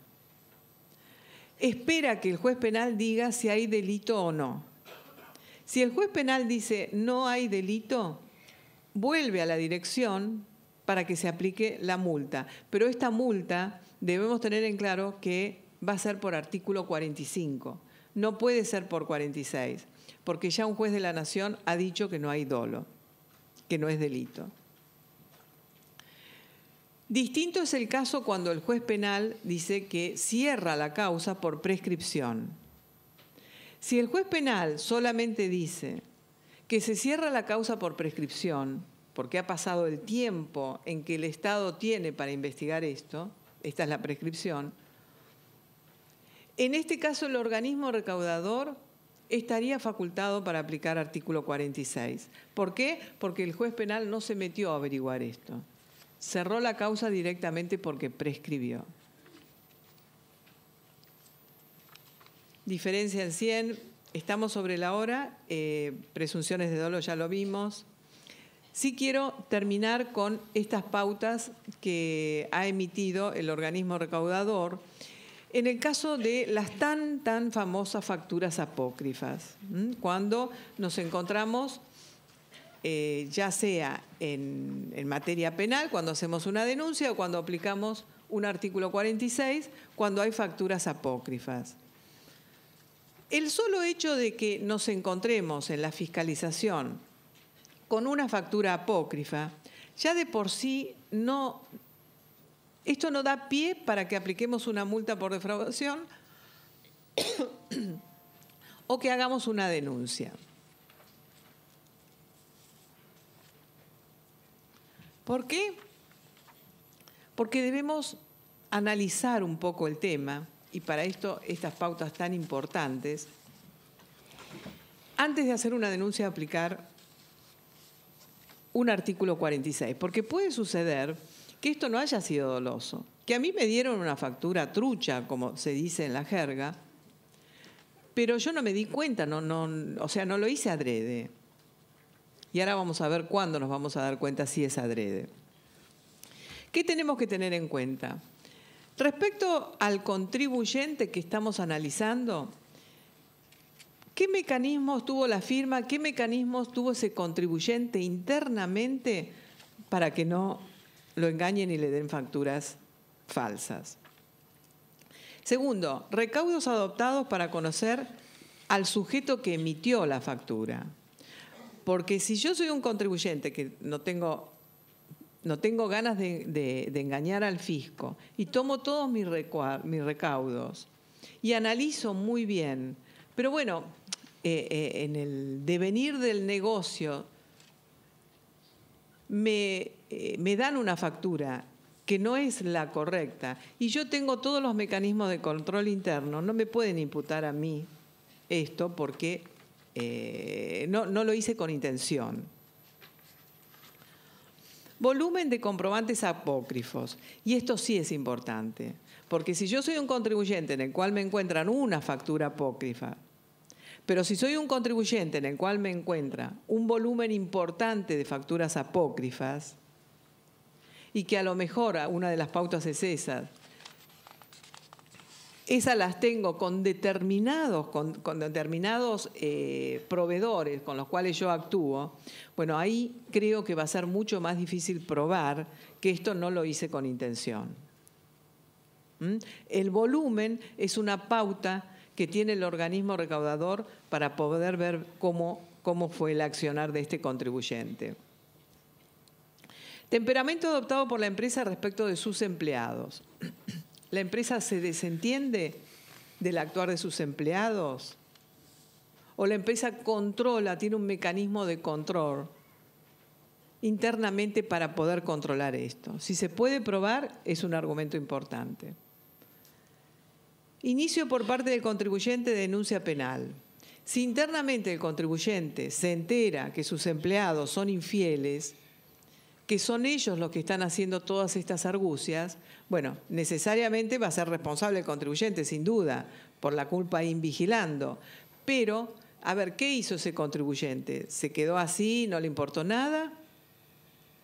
Espera que el juez penal diga si hay delito o no. Si el juez penal dice no hay delito, vuelve a la dirección para que se aplique la multa. Pero esta multa debemos tener en claro que va a ser por artículo 45. No puede ser por 46, porque ya un juez de la Nación ha dicho que no hay dolo, que no es delito. Distinto es el caso cuando el juez penal dice que cierra la causa por prescripción. Si el juez penal solamente dice que se cierra la causa por prescripción, porque ha pasado el tiempo en que el Estado tiene para investigar esto, esta es la prescripción, en este caso el organismo recaudador estaría facultado para aplicar artículo 46. ¿Por qué? Porque el juez penal no se metió a averiguar esto. Cerró la causa directamente porque prescribió. Diferencia en 100, estamos sobre la hora, presunciones de dolo ya lo vimos. Sí quiero terminar con estas pautas que ha emitido el organismo recaudador en el caso de las tan famosas facturas apócrifas, cuando nos encontramos ya sea en materia penal, cuando hacemos una denuncia o cuando aplicamos un artículo 46, cuando hay facturas apócrifas. El solo hecho de que nos encontremos en la fiscalización con una factura apócrifa, ya de por sí esto no da pie para que apliquemos una multa por defraudación o que hagamos una denuncia. ¿Por qué? Porque debemos analizar un poco el tema, y para esto estas pautas tan importantes, antes de hacer una denuncia, aplicar un artículo 46, porque puede suceder que esto no haya sido doloso, que a mí me dieron una factura trucha, como se dice en la jerga, pero yo no me di cuenta, o sea, no lo hice adrede. Y ahora vamos a ver cuándo nos vamos a dar cuenta si es adrede. ¿Qué tenemos que tener en cuenta? Respecto al contribuyente que estamos analizando, ¿qué mecanismos tuvo la firma? ¿Qué mecanismos tuvo ese contribuyente internamente para que no lo engañen y le den facturas falsas? Segundo, recaudos adoptados para conocer al sujeto que emitió la factura. Porque si yo soy un contribuyente que no tengo ganas de engañar al fisco y tomo todos mis recaudos y analizo muy bien, pero bueno, en el devenir del negocio me dan una factura que no es la correcta y yo tengo todos los mecanismos de control interno, no me pueden imputar a mí esto porque no lo hice con intención. Volumen de comprobantes apócrifos. Y esto sí es importante, porque si yo soy un contribuyente en el cual me encuentran una factura apócrifa, pero si soy un contribuyente en el cual me encuentra un volumen importante de facturas apócrifas, y que a lo mejor una de las pautas es esa, esas las tengo con determinados proveedores con los cuales yo actúo, bueno, ahí creo que va a ser mucho más difícil probar que esto no lo hice con intención. El volumen es una pauta que tiene el organismo recaudador para poder ver cómo fue el accionar de este contribuyente. Temperamento adoptado por la empresa respecto de sus empleados. La empresa se desentiende del actuar de sus empleados? ¿O la empresa controla, tiene un mecanismo de control internamente para poder controlar esto? Si se puede probar, es un argumento importante. Inicio por parte del contribuyente de denuncia penal. Si internamente el contribuyente se entera que sus empleados son infieles, que son ellos los que están haciendo todas estas argucias, bueno, necesariamente va a ser responsable el contribuyente, sin duda, por la culpa invigilando. Pero, a ver, ¿qué hizo ese contribuyente? ¿Se quedó así, no le importó nada?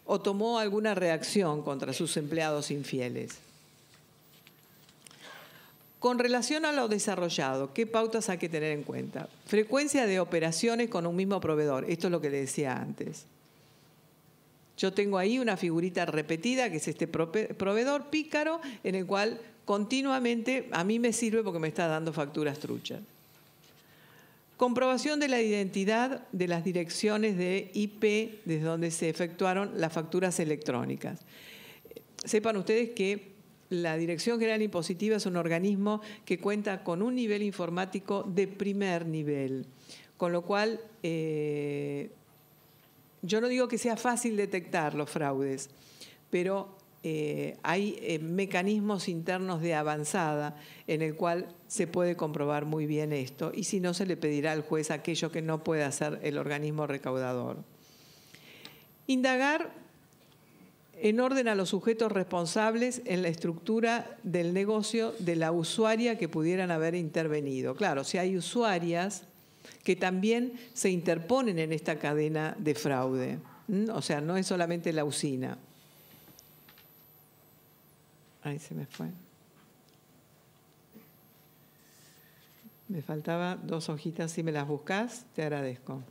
¿O tomó alguna reacción contra sus empleados infieles? Con relación a lo desarrollado, ¿qué pautas hay que tener en cuenta? Frecuencia de operaciones con un mismo proveedor. Esto es lo que le decía antes. Yo tengo ahí una figurita repetida, que es este proveedor pícaro, en el cual continuamente a mí me sirve porque me está dando facturas truchas. Comprobación de la identidad de las direcciones de IP desde donde se efectuaron las facturas electrónicas. Sepan ustedes que la Dirección General Impositiva es un organismo que cuenta con un nivel informático de primer nivel, con lo cual yo no digo que sea fácil detectar los fraudes, pero hay mecanismos internos de avanzada en el cual se puede comprobar muy bien esto, y si no, se le pedirá al juez aquello que no puede hacer el organismo recaudador. Indagar en orden a los sujetos responsables en la estructura del negocio de la usuaria que pudieran haber intervenido. Claro, si hay usuarias que también se interponen en esta cadena de fraude. O sea, no es solamente la usina. Ahí se me fue. Me faltaba 2 hojitas, si me las buscas, te agradezco.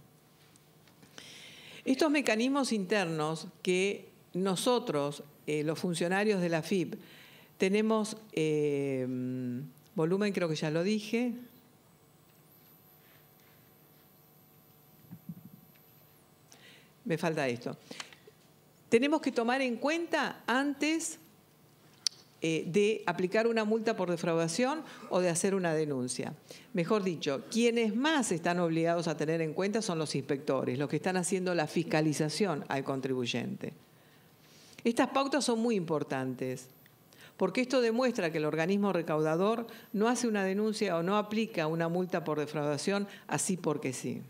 Estos mecanismos internos que nosotros, los funcionarios de la AFIP, tenemos volumen, creo que ya lo dije. Me falta esto. Tenemos que tomar en cuenta antes de aplicar una multa por defraudación o de hacer una denuncia. Mejor dicho, quienes más están obligados a tener en cuenta son los inspectores, los que están haciendo la fiscalización al contribuyente. Estas pautas son muy importantes, porque esto demuestra que el organismo recaudador no hace una denuncia o no aplica una multa por defraudación así porque sí.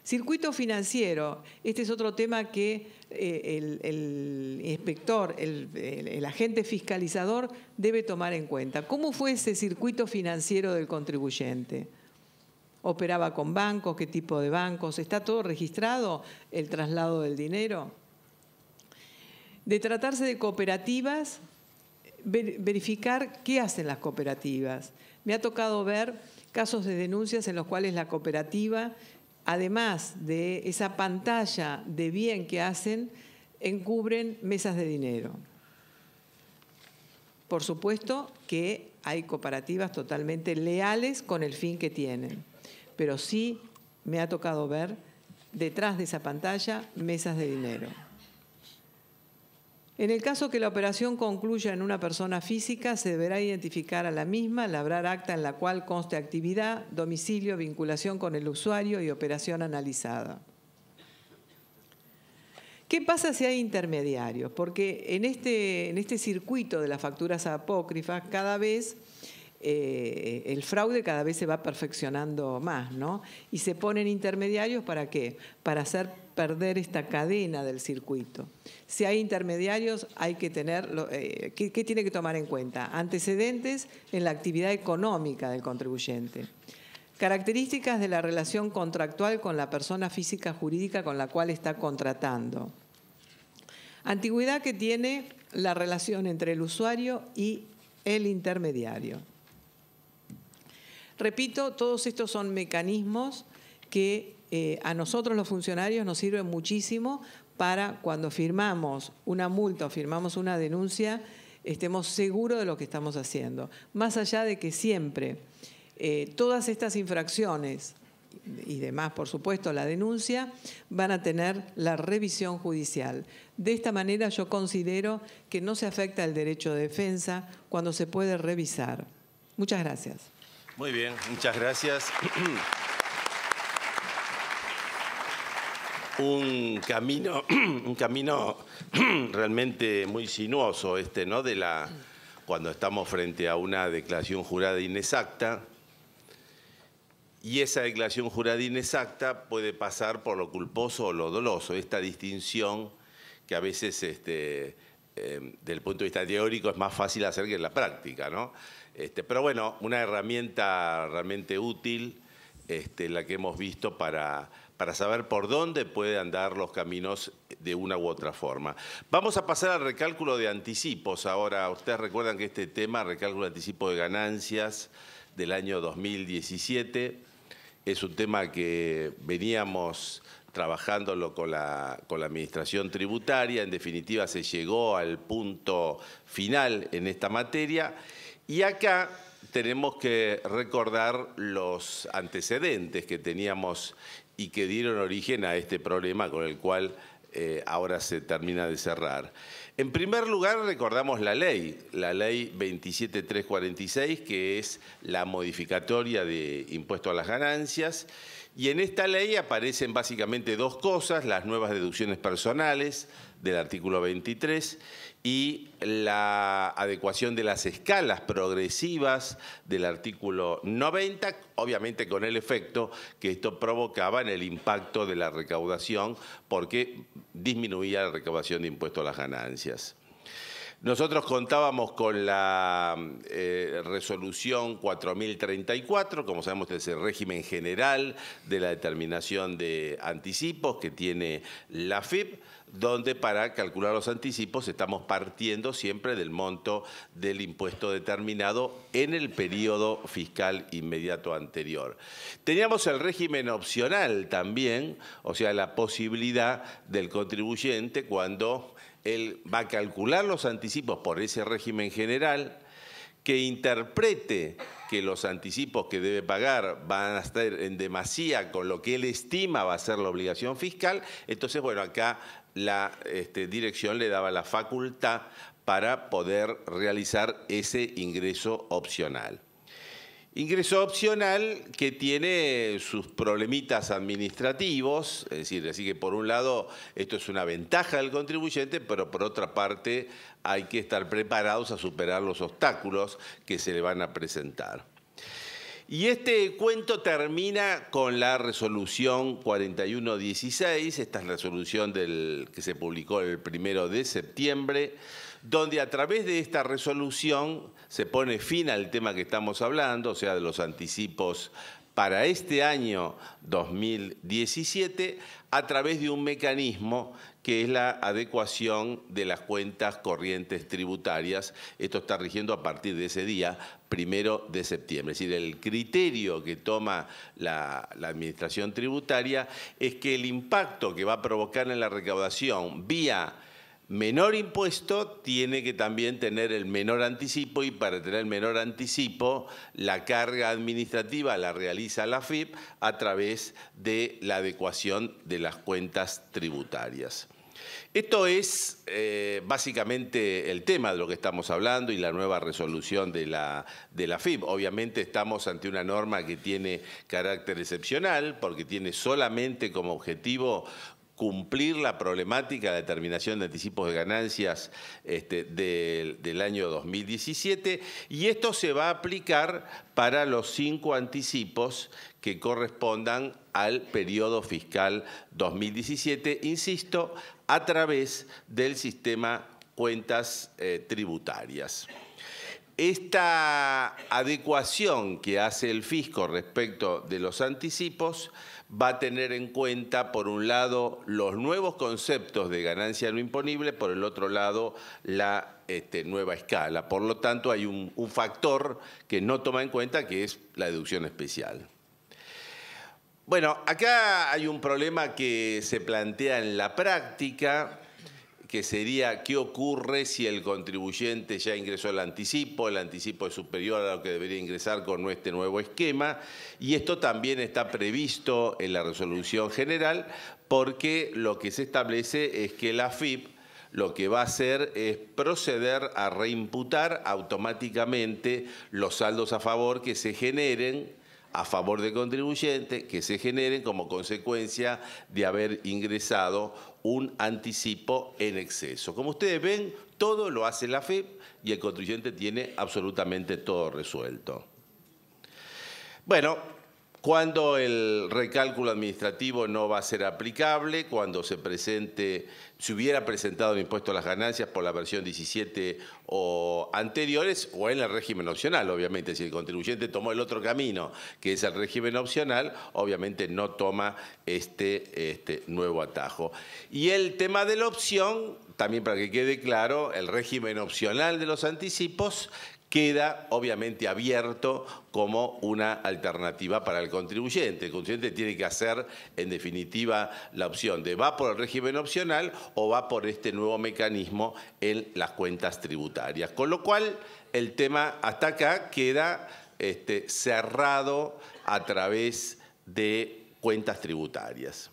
Circuito financiero, este es otro tema que el inspector, el agente fiscalizador debe tomar en cuenta. ¿Cómo fue ese circuito financiero del contribuyente? ¿Operaba con bancos? ¿Qué tipo de bancos? ¿Está todo registrado el traslado del dinero? De tratarse de cooperativas, verificar qué hacen las cooperativas. Me ha tocado ver casos de denuncias en los cuales la cooperativa, además de esa pantalla de bien que hacen, encubren mesas de dinero. Por supuesto que hay cooperativas totalmente leales con el fin que tienen, pero sí me ha tocado ver detrás de esa pantalla mesas de dinero. En el caso que la operación concluya en una persona física, se deberá identificar a la misma, labrar acta en la cual conste actividad, domicilio, vinculación con el usuario y operación analizada. ¿Qué pasa si hay intermediarios? Porque en este circuito de las facturas apócrifas, cada vez el fraude cada vez se va perfeccionando más, ¿no? Y se ponen intermediarios, ¿para qué? Para hacer perder esta cadena del circuito. Si hay intermediarios, hay que tener, ¿qué tiene que tomar en cuenta? Antecedentes en la actividad económica del contribuyente. Características de la relación contractual con la persona física jurídica con la cual está contratando. Antigüedad que tiene la relación entre el usuario y el intermediario. Repito, todos estos son mecanismos que a nosotros los funcionarios nos sirven muchísimo para cuando firmamos una multa o firmamos una denuncia, estemos seguros de lo que estamos haciendo. Más allá de que siempre todas estas infracciones y demás, por supuesto, la denuncia, van a tener la revisión judicial. De esta manera yo considero que no se afecta el derecho de defensa cuando se puede revisar. Muchas gracias. Muy bien, muchas gracias. Un camino realmente muy sinuoso ¿no? Cuando estamos frente a una declaración jurada inexacta. Y esa declaración jurada inexacta puede pasar por lo culposo o lo doloso. Esta distinción que a veces, desde el punto de vista teórico, es más fácil hacer que en la práctica, ¿no? Pero bueno, una herramienta realmente útil, la que hemos visto para saber por dónde pueden andar los caminos de una u otra forma. Vamos a pasar al recálculo de anticipos. Ahora, ustedes recuerdan que este tema, recálculo de anticipo de ganancias del año 2017, es un tema que veníamos trabajándolo con la Administración Tributaria. En definitiva, se llegó al punto final en esta materia. Y acá tenemos que recordar los antecedentes que teníamos y que dieron origen a este problema con el cual ahora se termina de cerrar. En primer lugar, recordamos la ley 27346, que es la modificatoria de impuesto a las ganancias. Y en esta ley aparecen básicamente dos cosas: las nuevas deducciones personales del artículo 23 y la adecuación de las escalas progresivas del artículo 90, obviamente con el efecto que esto provocaba en el impacto de la recaudación, porque disminuía la recaudación de impuesto a las ganancias. Nosotros contábamos con la resolución 4034, como sabemos es el régimen general de la determinación de anticipos que tiene la AFIP, donde para calcular los anticipos estamos partiendo siempre del monto del impuesto determinado en el periodo fiscal inmediato anterior. Teníamos el régimen opcional también, o sea, la posibilidad del contribuyente cuando él va a calcular los anticipos por ese régimen general, que interprete que los anticipos que debe pagar van a estar en demasía con lo que él estima va a ser la obligación fiscal. Entonces, bueno, acá la dirección le daba la facultad para poder realizar ese ingreso opcional. Ingreso opcional que tiene sus problemitas administrativos, es decir, así que por un lado esto es una ventaja del contribuyente, pero por otra parte hay que estar preparados a superar los obstáculos que se le van a presentar. Y este cuento termina con la resolución 4116, esta es la resolución que se publicó el 1 de septiembre, donde a través de esta resolución se pone fin al tema que estamos hablando, o sea, de los anticipos para este año 2017, a través de un mecanismo que es la adecuación de las cuentas corrientes tributarias. Esto está rigiendo a partir de ese día, 1 de septiembre. Es decir, el criterio que toma la Administración Tributaria es que el impacto que va a provocar en la recaudación vía menor impuesto tiene que también tener el menor anticipo, y para tener el menor anticipo la carga administrativa la realiza la AFIP a través de la adecuación de las cuentas tributarias. Esto es básicamente el tema de lo que estamos hablando y la nueva resolución de la AFIP. Obviamente estamos ante una norma que tiene carácter excepcional porque tiene solamente como objetivo cumplir la problemática de determinación de anticipos de ganancias del año 2017, y esto se va a aplicar para los 5 anticipos que correspondan al periodo fiscal 2017, insisto, a través del sistema cuentas tributarias. Esta adecuación que hace el fisco respecto de los anticipos va a tener en cuenta, por un lado, los nuevos conceptos de ganancia no imponible, por el otro lado, la nueva escala. Por lo tanto, hay un factor que no toma en cuenta, que es la deducción especial. Bueno, acá hay un problema que se plantea en la práctica, que sería qué ocurre si el contribuyente ya ingresó el anticipo es superior a lo que debería ingresar con este nuevo esquema, y esto también está previsto en la resolución general, porque lo que se establece es que la AFIP lo que va a hacer es proceder a reimputar automáticamente los saldos a favor que se generen a favor del contribuyente, que se generen como consecuencia de haber ingresado un anticipo en exceso. Como ustedes ven, todo lo hace la AFEP y el contribuyente tiene absolutamente todo resuelto. Bueno, cuando el recálculo administrativo no va a ser aplicable, cuando se hubiera presentado el impuesto a las ganancias por la versión 17 o anteriores, o en el régimen opcional, obviamente. Si el contribuyente tomó el otro camino, que es el régimen opcional, obviamente no toma este nuevo atajo. Y el tema de la opción, también para que quede claro, el régimen opcional de los anticipos queda obviamente abierto como una alternativa para el contribuyente. El contribuyente tiene que hacer, en definitiva, la opción de va por el régimen opcional o va por este nuevo mecanismo en las cuentas tributarias. Con lo cual, el tema hasta acá queda cerrado a través de cuentas tributarias.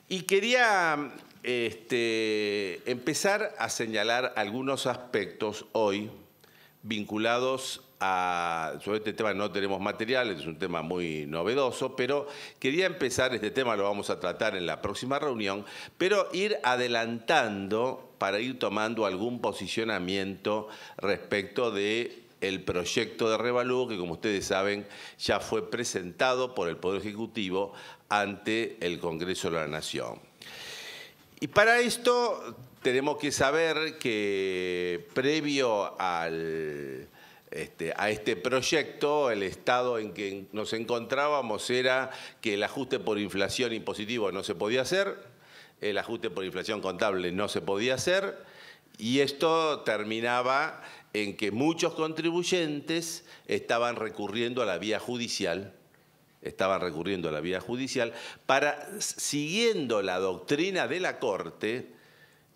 Y quería empezar a señalar algunos aspectos hoy vinculados sobre este tema no tenemos materiales, es un tema muy novedoso, pero quería empezar, este tema lo vamos a tratar en la próxima reunión, pero ir adelantando para ir tomando algún posicionamiento respecto del proyecto de revalúo que, como ustedes saben, ya fue presentado por el Poder Ejecutivo ante el Congreso de la Nación. Y para esto tenemos que saber que previo a este proyecto, el estado en que nos encontrábamos era que el ajuste por inflación impositivo no se podía hacer, el ajuste por inflación contable no se podía hacer, y esto terminaba en que muchos contribuyentes estaban recurriendo a la vía judicial, siguiendo la doctrina de la Corte,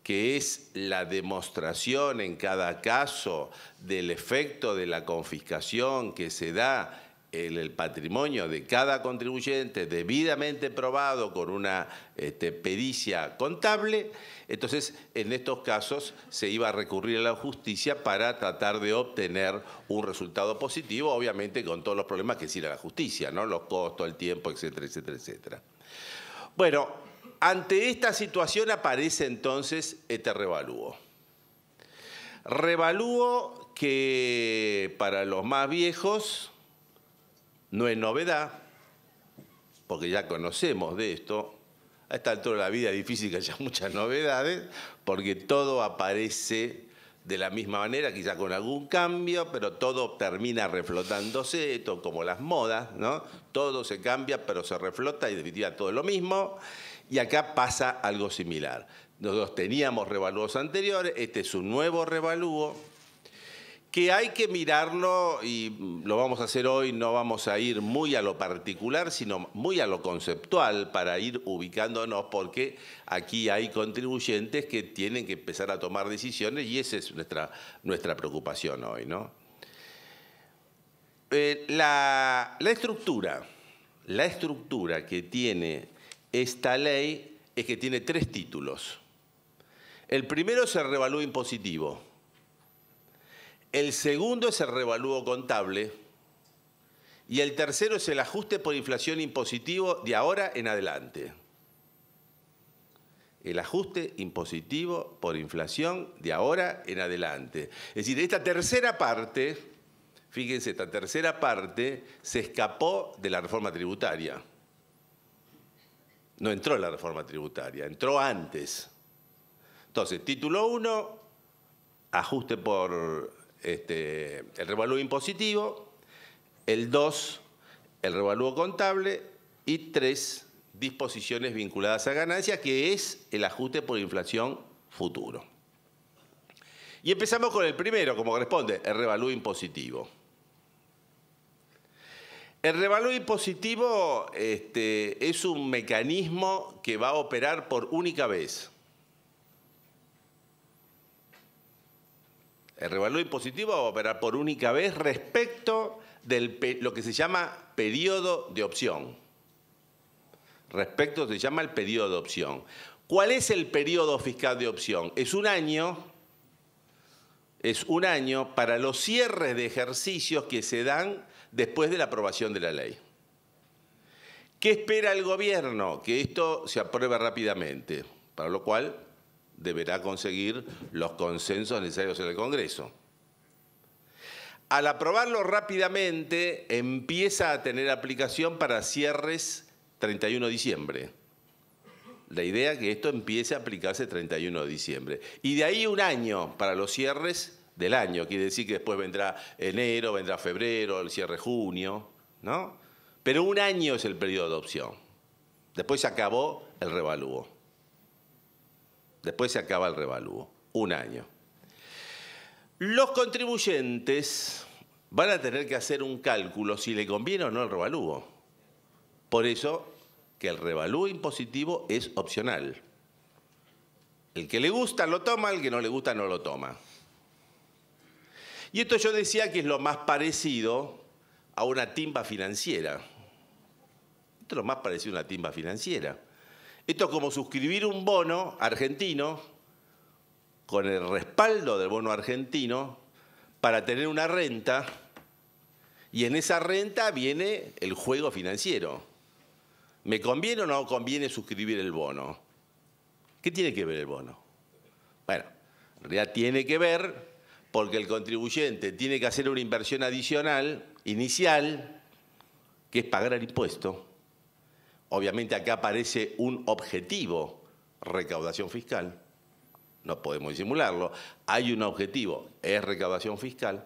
que es la demostración en cada caso del efecto de la confiscación que se da en el patrimonio de cada contribuyente, debidamente probado con una pericia contable. Entonces, en estos casos se iba a recurrir a la justicia para tratar de obtener un resultado positivo, obviamente con todos los problemas que tiene la justicia, ¿no? Los costos, el tiempo, etcétera, etcétera, etcétera. Bueno, ante esta situación aparece entonces este revalúo. Revalúo que para los más viejos no es novedad, porque ya conocemos de esto. A esta altura de la vida es difícil que haya muchas novedades, porque todo aparece de la misma manera, quizá con algún cambio, pero todo termina reflotándose, esto como las modas, ¿no? Todo se cambia, pero se reflota y en definitiva todo es lo mismo. Y acá pasa algo similar. Nosotros teníamos revalúos anteriores, este es un nuevo revalúo, que hay que mirarlo, y lo vamos a hacer hoy, no vamos a ir muy a lo particular, sino muy a lo conceptual para ir ubicándonos, porque aquí hay contribuyentes que tienen que empezar a tomar decisiones y esa es nuestra preocupación hoy, ¿no? La estructura que tiene esta ley es que tiene 3 títulos. El primero es el revalúo impositivo. El segundo es el revalúo contable. Y el tercero es el ajuste por inflación impositivo de ahora en adelante. El ajuste impositivo por inflación de ahora en adelante. Es decir, esta tercera parte, fíjense, esta tercera parte se escapó de la reforma tributaria. No entró en la reforma tributaria, entró antes. Entonces, título 1, ajuste por el revalúo impositivo. El 2, el revalúo contable. Y 3, disposiciones vinculadas a ganancias, que es el ajuste por inflación futuro. Y empezamos con el primero, como corresponde, el revalúo impositivo. El revalúo impositivo es un mecanismo que va a operar por única vez. El revalúo impositivo va a operar por única vez respecto de lo que se llama periodo de opción. Se llama el periodo de opción. ¿Cuál es el periodo fiscal de opción? Es un año para los cierres de ejercicios que se dan después de la aprobación de la ley. ¿Qué espera el gobierno? Que esto se apruebe rápidamente, para lo cual deberá conseguir los consensos necesarios en el Congreso. Al aprobarlo rápidamente, empieza a tener aplicación para cierres 31 de diciembre. La idea es que esto empiece a aplicarse 31 de diciembre. Y de ahí un año para los cierres del año. Quiere decir que después vendrá enero, vendrá febrero, el cierre junio, ¿no? Pero un año es el periodo de opción. Después se acabó el revalúo. Después se acaba el revalúo. Un año. Los contribuyentes van a tener que hacer un cálculo si le conviene o no el revalúo. Por eso que el revalúo impositivo es opcional. El que le gusta lo toma, el que no le gusta no lo toma. Y esto yo decía que es lo más parecido a una timba financiera. Esto es lo más parecido a una timba financiera. Esto es como suscribir un bono argentino con el respaldo del bono argentino para tener una renta, y en esa renta viene el juego financiero. ¿Me conviene o no conviene suscribir el bono? ¿Qué tiene que ver el bono? Bueno, en realidad tiene que ver porque el contribuyente tiene que hacer una inversión adicional, inicial, que es pagar el impuesto. Obviamente acá aparece un objetivo, recaudación fiscal. No podemos disimularlo. Hay un objetivo, es recaudación fiscal.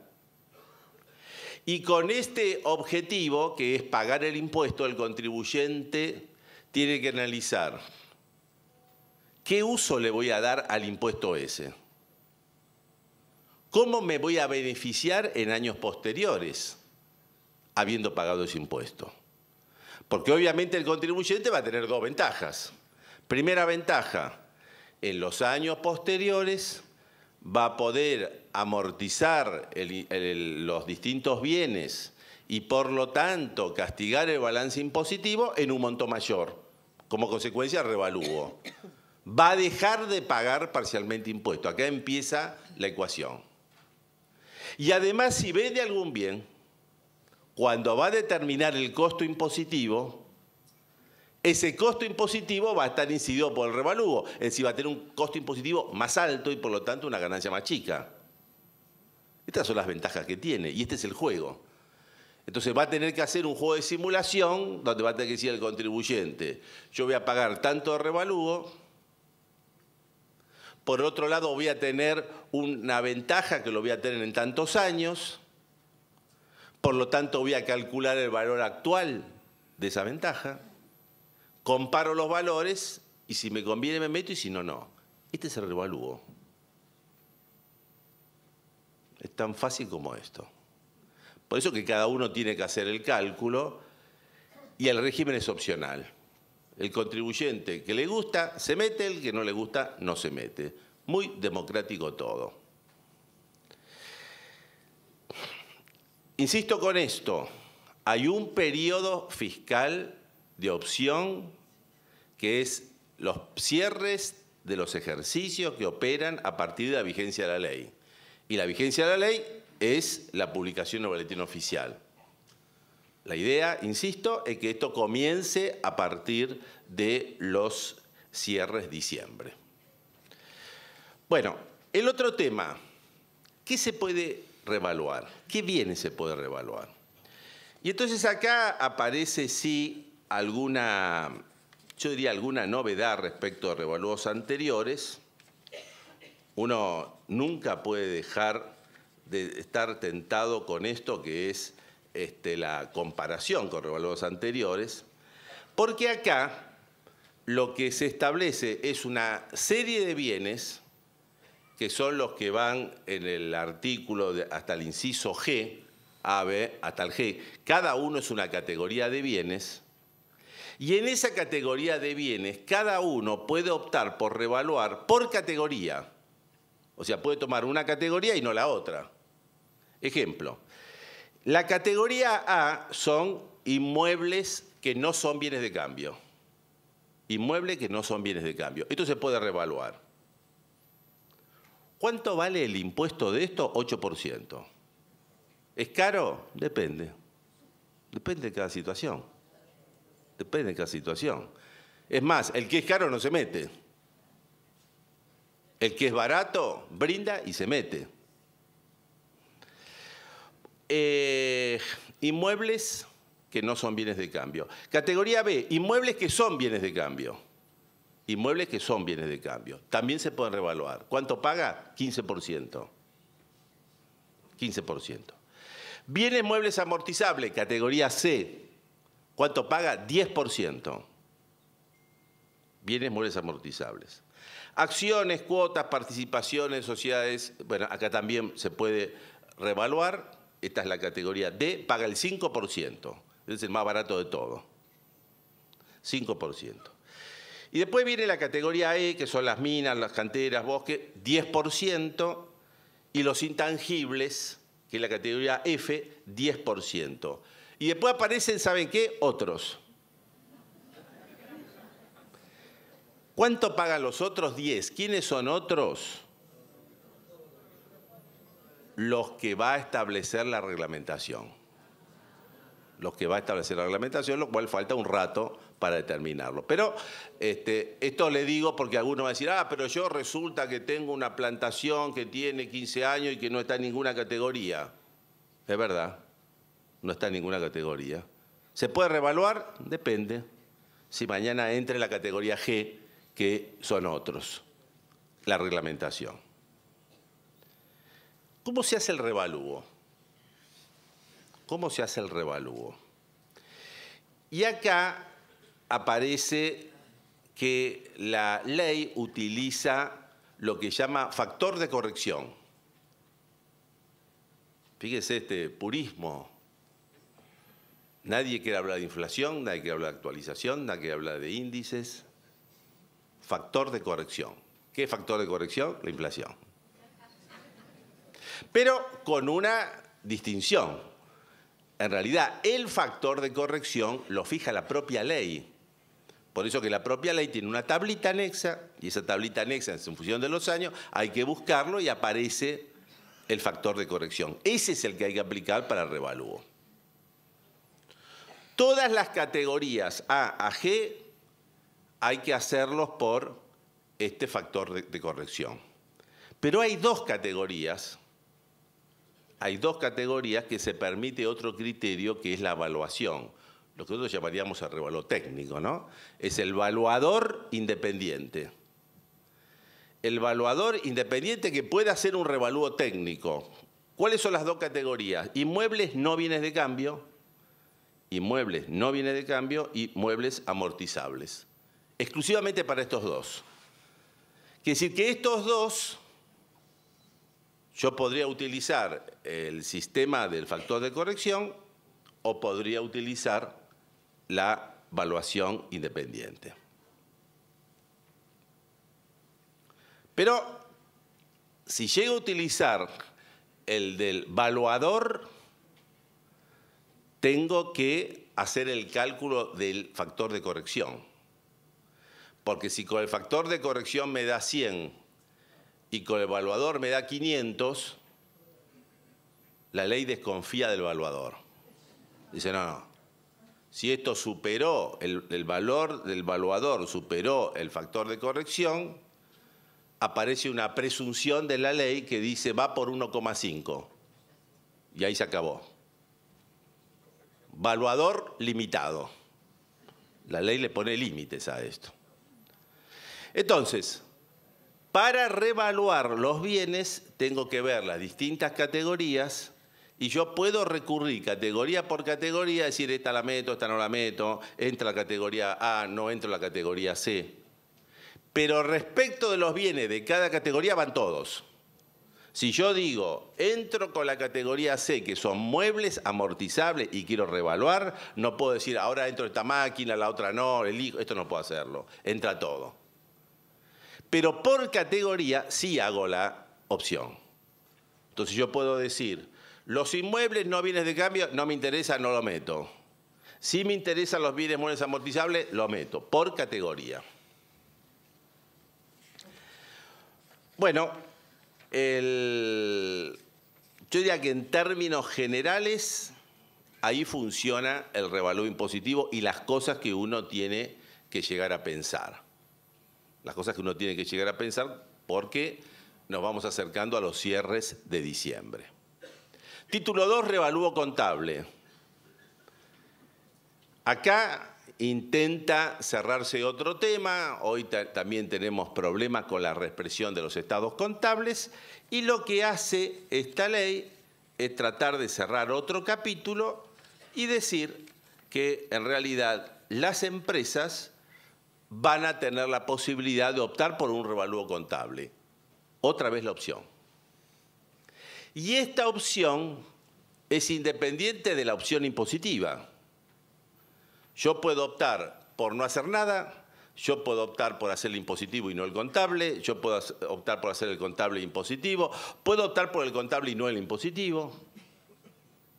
Y con este objetivo, que es pagar el impuesto, el contribuyente tiene que analizar qué uso le voy a dar al impuesto ese. ¿Cómo me voy a beneficiar en años posteriores habiendo pagado ese impuesto? Porque obviamente el contribuyente va a tener dos ventajas. Primera ventaja, en los años posteriores va a poder amortizar los distintos bienes y por lo tanto castigar el balance impositivo en un monto mayor. Como consecuencia, revalúo. Va a dejar de pagar parcialmente impuesto. Acá empieza la ecuación. Y además, si vende algún bien, cuando va a determinar el costo impositivo, ese costo impositivo va a estar incidido por el revalúo. Es decir, va a tener un costo impositivo más alto y por lo tanto una ganancia más chica. Estas son las ventajas que tiene y este es el juego. Entonces va a tener que hacer un juego de simulación donde va a tener que decir al contribuyente, yo voy a pagar tanto de revalúo, por otro lado voy a tener una ventaja que lo voy a tener en tantos años, por lo tanto voy a calcular el valor actual de esa ventaja, comparo los valores y si me conviene me meto y si no, no. Este es el revalúo. Es tan fácil como esto. Por eso que cada uno tiene que hacer el cálculo y el régimen es opcional. El contribuyente que le gusta se mete, el que no le gusta no se mete. Muy democrático todo. Insisto con esto, hay un periodo fiscal de opción que es los cierres de los ejercicios que operan a partir de la vigencia de la ley. Y la vigencia de la ley es la publicación en el boletín oficial. La idea, insisto, es que esto comience a partir de los cierres diciembre. Bueno, el otro tema, ¿qué se puede revaluar? ¿Qué bienes se puede revaluar? Y entonces acá aparece sí alguna, yo diría alguna novedad respecto a revalúos anteriores. Uno nunca puede dejar de estar tentado con esto que es la comparación con revalúos anteriores, porque acá lo que se establece es una serie de bienes que son los que van en el artículo hasta el inciso G, A, B, hasta el G. Cada uno es una categoría de bienes y en esa categoría de bienes cada uno puede optar por revaluar por categoría. O sea, puede tomar una categoría y no la otra. Ejemplo, la categoría A son inmuebles que no son bienes de cambio. inmuebles que no son bienes de cambio. Esto se puede revaluar. ¿Cuánto vale el impuesto de esto? 8%. ¿Es caro? Depende. Depende de cada situación. Depende de cada situación. Es más, el que es caro no se mete. El que es barato brinda y se mete. Inmuebles que no son bienes de cambio. Categoría B, inmuebles que son bienes de cambio. Inmuebles que son bienes de cambio. También se pueden revaluar. ¿Cuánto paga? 15%. 15%. Bienes muebles amortizables, categoría C. ¿Cuánto paga? 10%. Bienes muebles amortizables. Acciones, cuotas, participaciones, sociedades. Bueno, acá también se puede revaluar. Esta es la categoría D, paga el 5%. Es el más barato de todo. 5%. Y después viene la categoría E, que son las minas, las canteras, bosques, 10%. Y los intangibles, que es la categoría F, 10%. Y después aparecen, ¿saben qué? Otros. ¿Cuánto pagan los otros? 10. ¿Quiénes son otros? Los que va a establecer la reglamentación. Los que va a establecer la reglamentación, lo cual falta un rato para determinarlo. Pero esto le digo porque alguno va a decir, pero yo resulta que tengo una plantación que tiene 15 años y que no está en ninguna categoría. Es verdad, no está en ninguna categoría. ¿Se puede revaluar? Depende. Si mañana entra en la categoría G, que son otros, la reglamentación. ¿Cómo se hace el revalúo? ¿Cómo se hace el revalúo? Y acá aparece que la ley utiliza lo que llama factor de corrección. Fíjese este purismo. Nadie quiere hablar de inflación, nadie quiere hablar de actualización, nadie quiere hablar de índices. Factor de corrección. ¿Qué es factor de corrección? La inflación. Pero con una distinción. En realidad, el factor de corrección lo fija la propia ley. Por eso que la propia ley tiene una tablita anexa, y esa tablita anexa, en función de los años, hay que buscarlo y aparece el factor de corrección. Ese es el que hay que aplicar para el revalúo. Todas las categorías A a G hay que hacerlos por este factor de corrección. Pero hay dos categorías. Hay dos categorías que se permite otro criterio, que es la evaluación. Lo que nosotros llamaríamos el revalúo técnico, ¿no? Es el evaluador independiente. El evaluador independiente que puede hacer un revalúo técnico. ¿Cuáles son las dos categorías? Inmuebles no bienes de cambio, inmuebles no bienes de cambio y muebles amortizables. Exclusivamente para estos dos. Quiere decir que estos dos, yo podría utilizar el sistema del factor de corrección o podría utilizar la evaluación independiente. Pero si llego a utilizar el del evaluador, tengo que hacer el cálculo del factor de corrección. Porque si con el factor de corrección me da 100 y con el evaluador me da 500, la ley desconfía del evaluador. Dice, no. Si esto superó, el valor del evaluador superó el factor de corrección, aparece una presunción de la ley que dice va por 1,5. Y ahí se acabó. Evaluador limitado. La ley le pone límites a esto. Entonces, para revaluar los bienes, tengo que ver las distintas categorías y yo puedo recurrir categoría por categoría, decir, esta la meto, esta no la meto, entra la categoría A, no entra la categoría C. Pero respecto de los bienes de cada categoría van todos. Si yo digo, entro con la categoría C, que son muebles amortizables y quiero revaluar, no puedo decir, ahora entro esta máquina, la otra no, elijo, esto no puedo hacerlo, entra todo. Pero por categoría sí hago la opción. Entonces yo puedo decir, los inmuebles no bienes de cambio, no me interesa, no lo meto. Si me interesan los bienes muebles amortizables, lo meto por categoría. Bueno, yo diría que en términos generales, ahí funciona el revalúo impositivo y las cosas que uno tiene que llegar a pensar. Las cosas que uno tiene que llegar a pensar porque nos vamos acercando a los cierres de diciembre. Título 2, revalúo contable. Acá intenta cerrarse otro tema. Hoy también tenemos problemas con la reexpresión de los estados contables y lo que hace esta ley es tratar de cerrar otro capítulo y decir que en realidad las empresas van a tener la posibilidad de optar por un revalúo contable. Otra vez la opción. Y esta opción es independiente de la opción impositiva. Yo puedo optar por no hacer nada, yo puedo optar por hacer el impositivo y no el contable, yo puedo optar por hacer el contable e impositivo, puedo optar por el contable y no el impositivo.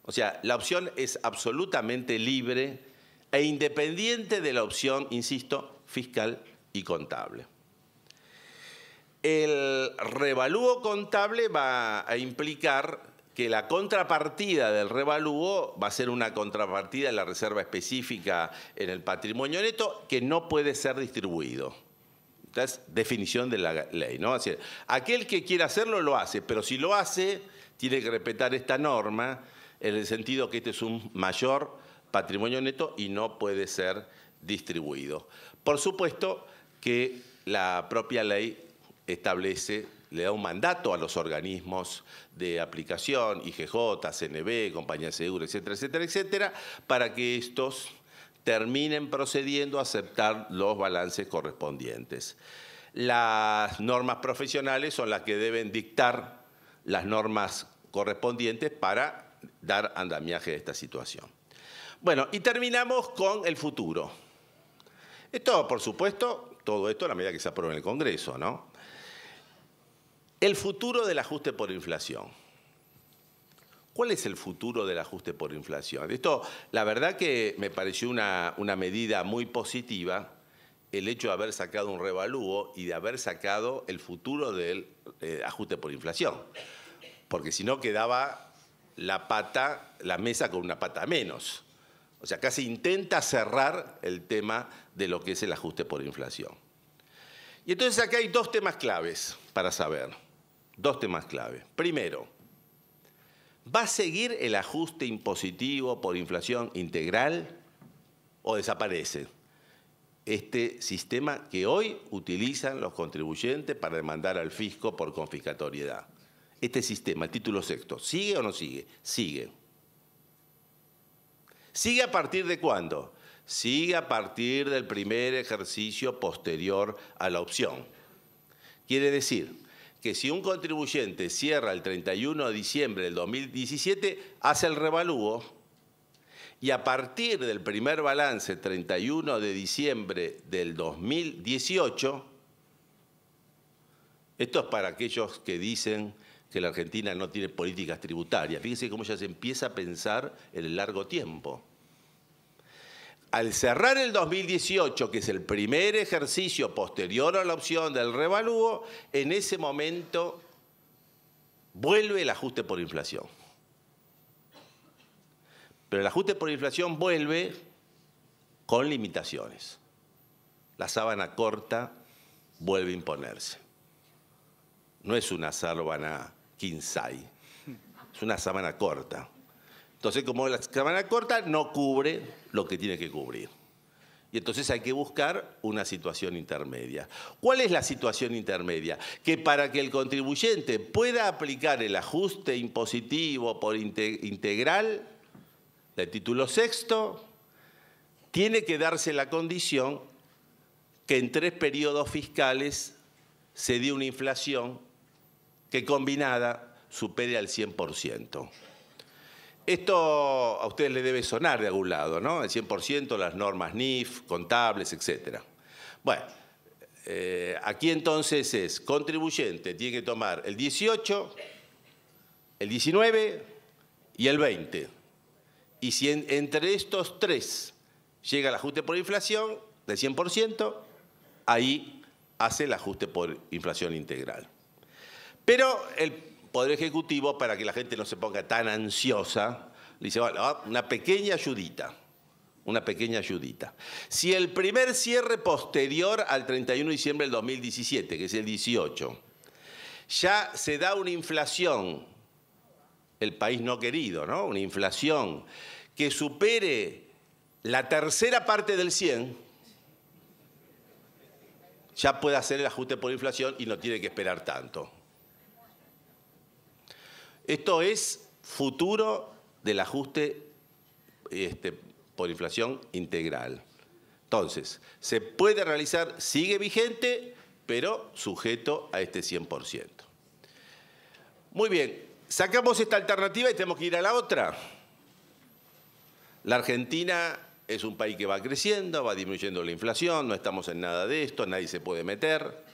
O sea, la opción es absolutamente libre e independiente de la opción, insisto, fiscal y contable. El revalúo contable va a implicar que la contrapartida del revalúo va a ser una contrapartida de la reserva específica en el patrimonio neto que no puede ser distribuido. Entonces, definición de la ley, ¿no? Así, aquel que quiera hacerlo lo hace, pero si lo hace, tiene que respetar esta norma en el sentido que este es un mayor patrimonio neto y no puede ser distribuido. Por supuesto que la propia ley establece, le da un mandato a los organismos de aplicación, IGJ, CNB, compañía de seguro, etcétera, etcétera, etcétera, para que estos terminen procediendo a aceptar los balances correspondientes. Las normas profesionales son las que deben dictar las normas correspondientes para dar andamiaje a esta situación. Bueno, y terminamos con el futuro. Esto, por supuesto, todo esto a la medida que se apruebe en el Congreso, ¿no? El futuro del ajuste por inflación. ¿Cuál es el futuro del ajuste por inflación? Esto, la verdad que me pareció una medida muy positiva, el hecho de haber sacado un revalúo y de haber sacado el futuro del ajuste por inflación. Porque si no quedaba la mesa con una pata menos. O sea, acá se intenta cerrar el tema de lo que es el ajuste por inflación. Y entonces acá hay dos temas claves para saber. Dos temas clave. Primero, ¿va a seguir el ajuste impositivo por inflación integral o desaparece? Este sistema que hoy utilizan los contribuyentes para demandar al fisco por confiscatoriedad. Este sistema, el título sexto, ¿sigue o no sigue? Sigue. ¿Sigue a partir de cuándo? Sigue a partir del primer ejercicio posterior a la opción. Quiere decir que si un contribuyente cierra el 31 de diciembre del 2017, hace el revalúo y a partir del primer balance 31 de diciembre del 2018, esto es para aquellos que dicen que la Argentina no tiene políticas tributarias. Fíjense cómo ya se empieza a pensar en el largo tiempo. Al cerrar el 2018, que es el primer ejercicio posterior a la opción del revalúo, en ese momento vuelve el ajuste por inflación. Pero el ajuste por inflación vuelve con limitaciones. La sábana corta vuelve a imponerse. No es una sábana king size, es una sábana corta. Entonces, como la sábana corta no cubre lo que tiene que cubrir. Y entonces hay que buscar una situación intermedia. ¿Cuál es la situación intermedia? Que para que el contribuyente pueda aplicar el ajuste impositivo por integral del título sexto, tiene que darse la condición que en 3 periodos fiscales se dé una inflación que combinada supere al 100%. Esto a ustedes les debe sonar de algún lado, ¿no? El 100%, las normas NIF, contables, etc. Bueno, aquí entonces es contribuyente, tiene que tomar el 18, el 19 y el 20. Y si entre estos 3 llega el ajuste por inflación del 100%, ahí hace el ajuste por inflación integral. Pero el Poder Ejecutivo, para que la gente no se ponga tan ansiosa, le dice, bueno, una pequeña ayudita. Una pequeña ayudita. Si el primer cierre posterior al 31 de diciembre del 2017, que es el 18, ya se da una inflación, el país no querido, ¿no? Una inflación que supere la tercera parte del 100, ya puede hacer el ajuste por inflación y no tiene que esperar tanto. Esto es futuro del ajuste por inflación integral. Entonces, se puede realizar, sigue vigente, pero sujeto a este 100%. Muy bien, sacamos esta alternativa y tenemos que ir a la otra. La Argentina es un país que va creciendo, va disminuyendo la inflación, no estamos en nada de esto, nadie se puede meter.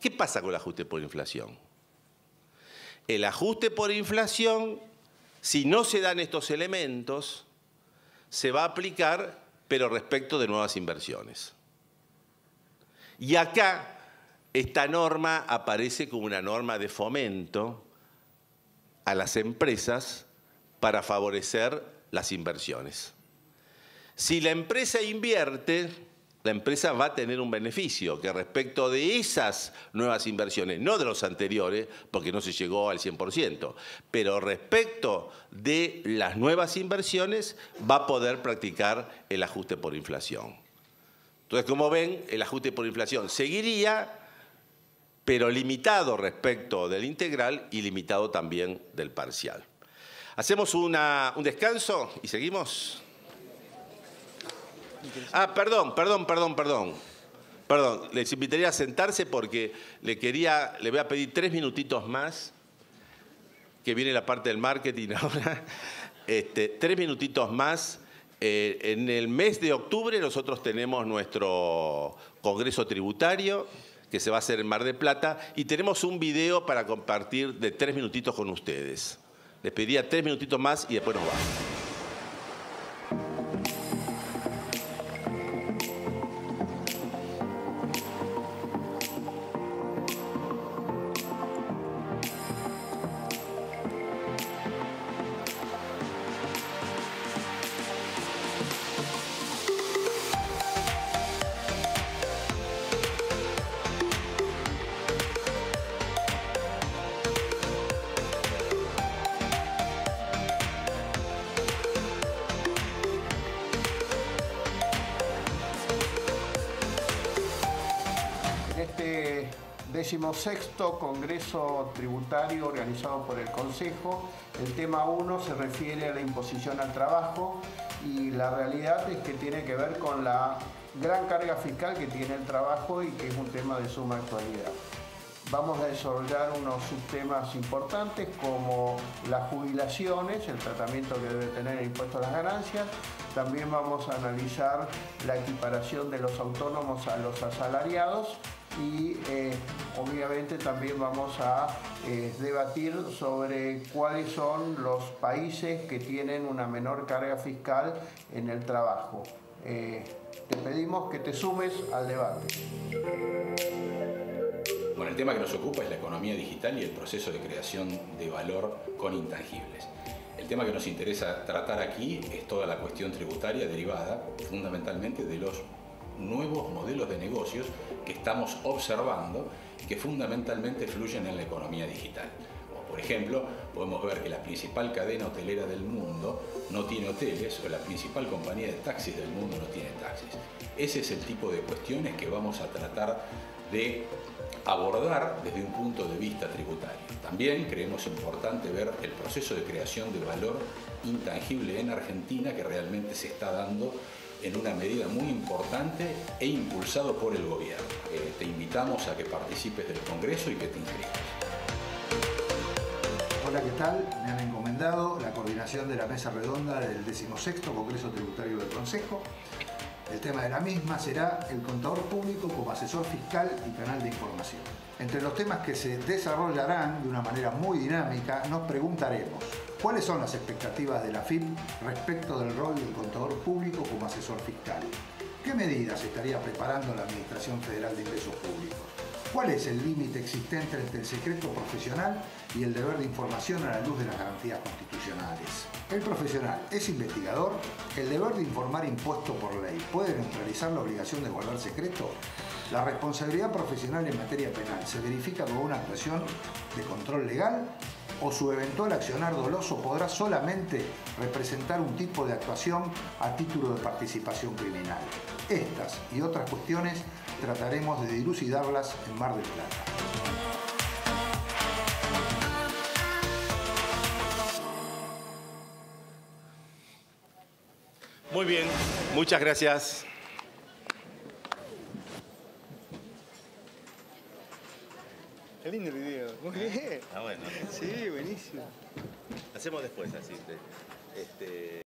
¿Qué pasa con el ajuste por inflación? El ajuste por inflación, si no se dan estos elementos, se va a aplicar, pero respecto de nuevas inversiones. Y acá esta norma aparece como una norma de fomento a las empresas para favorecer las inversiones. Si la empresa invierte, la empresa va a tener un beneficio que respecto de esas nuevas inversiones, no de los anteriores, porque no se llegó al 100%, pero respecto de las nuevas inversiones va a poder practicar el ajuste por inflación. Entonces, como ven, el ajuste por inflación seguiría, pero limitado respecto del integral y limitado también del parcial. Hacemos un descanso y seguimos. Perdón. Les invitaría a sentarse porque le voy a pedir 3 minutitos más, que viene la parte del marketing ahora. 3 minutitos más. En el mes de octubre nosotros tenemos nuestro congreso tributario, que se va a hacer en Mar del Plata, y tenemos un video para compartir de 3 minutitos con ustedes. Les pediría 3 minutitos más y después nos vamos. Este 16º Congreso Tributario organizado por el Consejo, el tema 1 se refiere a la imposición al trabajo y la realidad es que tiene que ver con la gran carga fiscal que tiene el trabajo y que es un tema de suma actualidad. Vamos a desarrollar unos subtemas importantes como las jubilaciones, el tratamiento que debe tener el impuesto a las ganancias. También vamos a analizar la equiparación de los autónomos a los asalariados y obviamente también vamos a debatir sobre cuáles son los países que tienen una menor carga fiscal en el trabajo. Te pedimos que te sumes al debate. Bueno, el tema que nos ocupa es la economía digital y el proceso de creación de valor con intangibles. El tema que nos interesa tratar aquí es toda la cuestión tributaria derivada fundamentalmente de los nuevos modelos de negocios que estamos observando y que fundamentalmente fluyen en la economía digital. Por ejemplo, podemos ver que la principal cadena hotelera del mundo no tiene hoteles o la principal compañía de taxis del mundo no tiene taxis. Ese es el tipo de cuestiones que vamos a tratar de abordar desde un punto de vista tributario. También creemos importante ver el proceso de creación de valor intangible en Argentina que realmente se está dando en una medida muy importante e impulsado por el gobierno. Te invitamos a que participes del Congreso y que te inscribas. Hola, ¿qué tal? Me han encomendado la coordinación de la mesa redonda del 16º Congreso Tributario del Consejo. El tema de la misma será el contador público como asesor fiscal y canal de información. Entre los temas que se desarrollarán de una manera muy dinámica, nos preguntaremos: ¿Cuáles son las expectativas de la AFIP respecto del rol del contador público como asesor fiscal? ¿Qué medidas estaría preparando la Administración Federal de Ingresos Públicos? ¿Cuál es el límite existente entre el secreto profesional y el deber de información a la luz de las garantías constitucionales? El profesional es investigador. ¿El deber de informar impuesto por ley puede neutralizar la obligación de guardar secreto? La responsabilidad profesional en materia penal se verifica con una actuación de control legal o su eventual accionar doloso podrá solamente representar un tipo de actuación a título de participación criminal. Estas y otras cuestiones trataremos de dilucidarlas en Mar del Plata. Muy bien, muchas gracias. Qué lindo el video. Muy bien. Ah, bueno. Sí, buenísimo. Hacemos después así.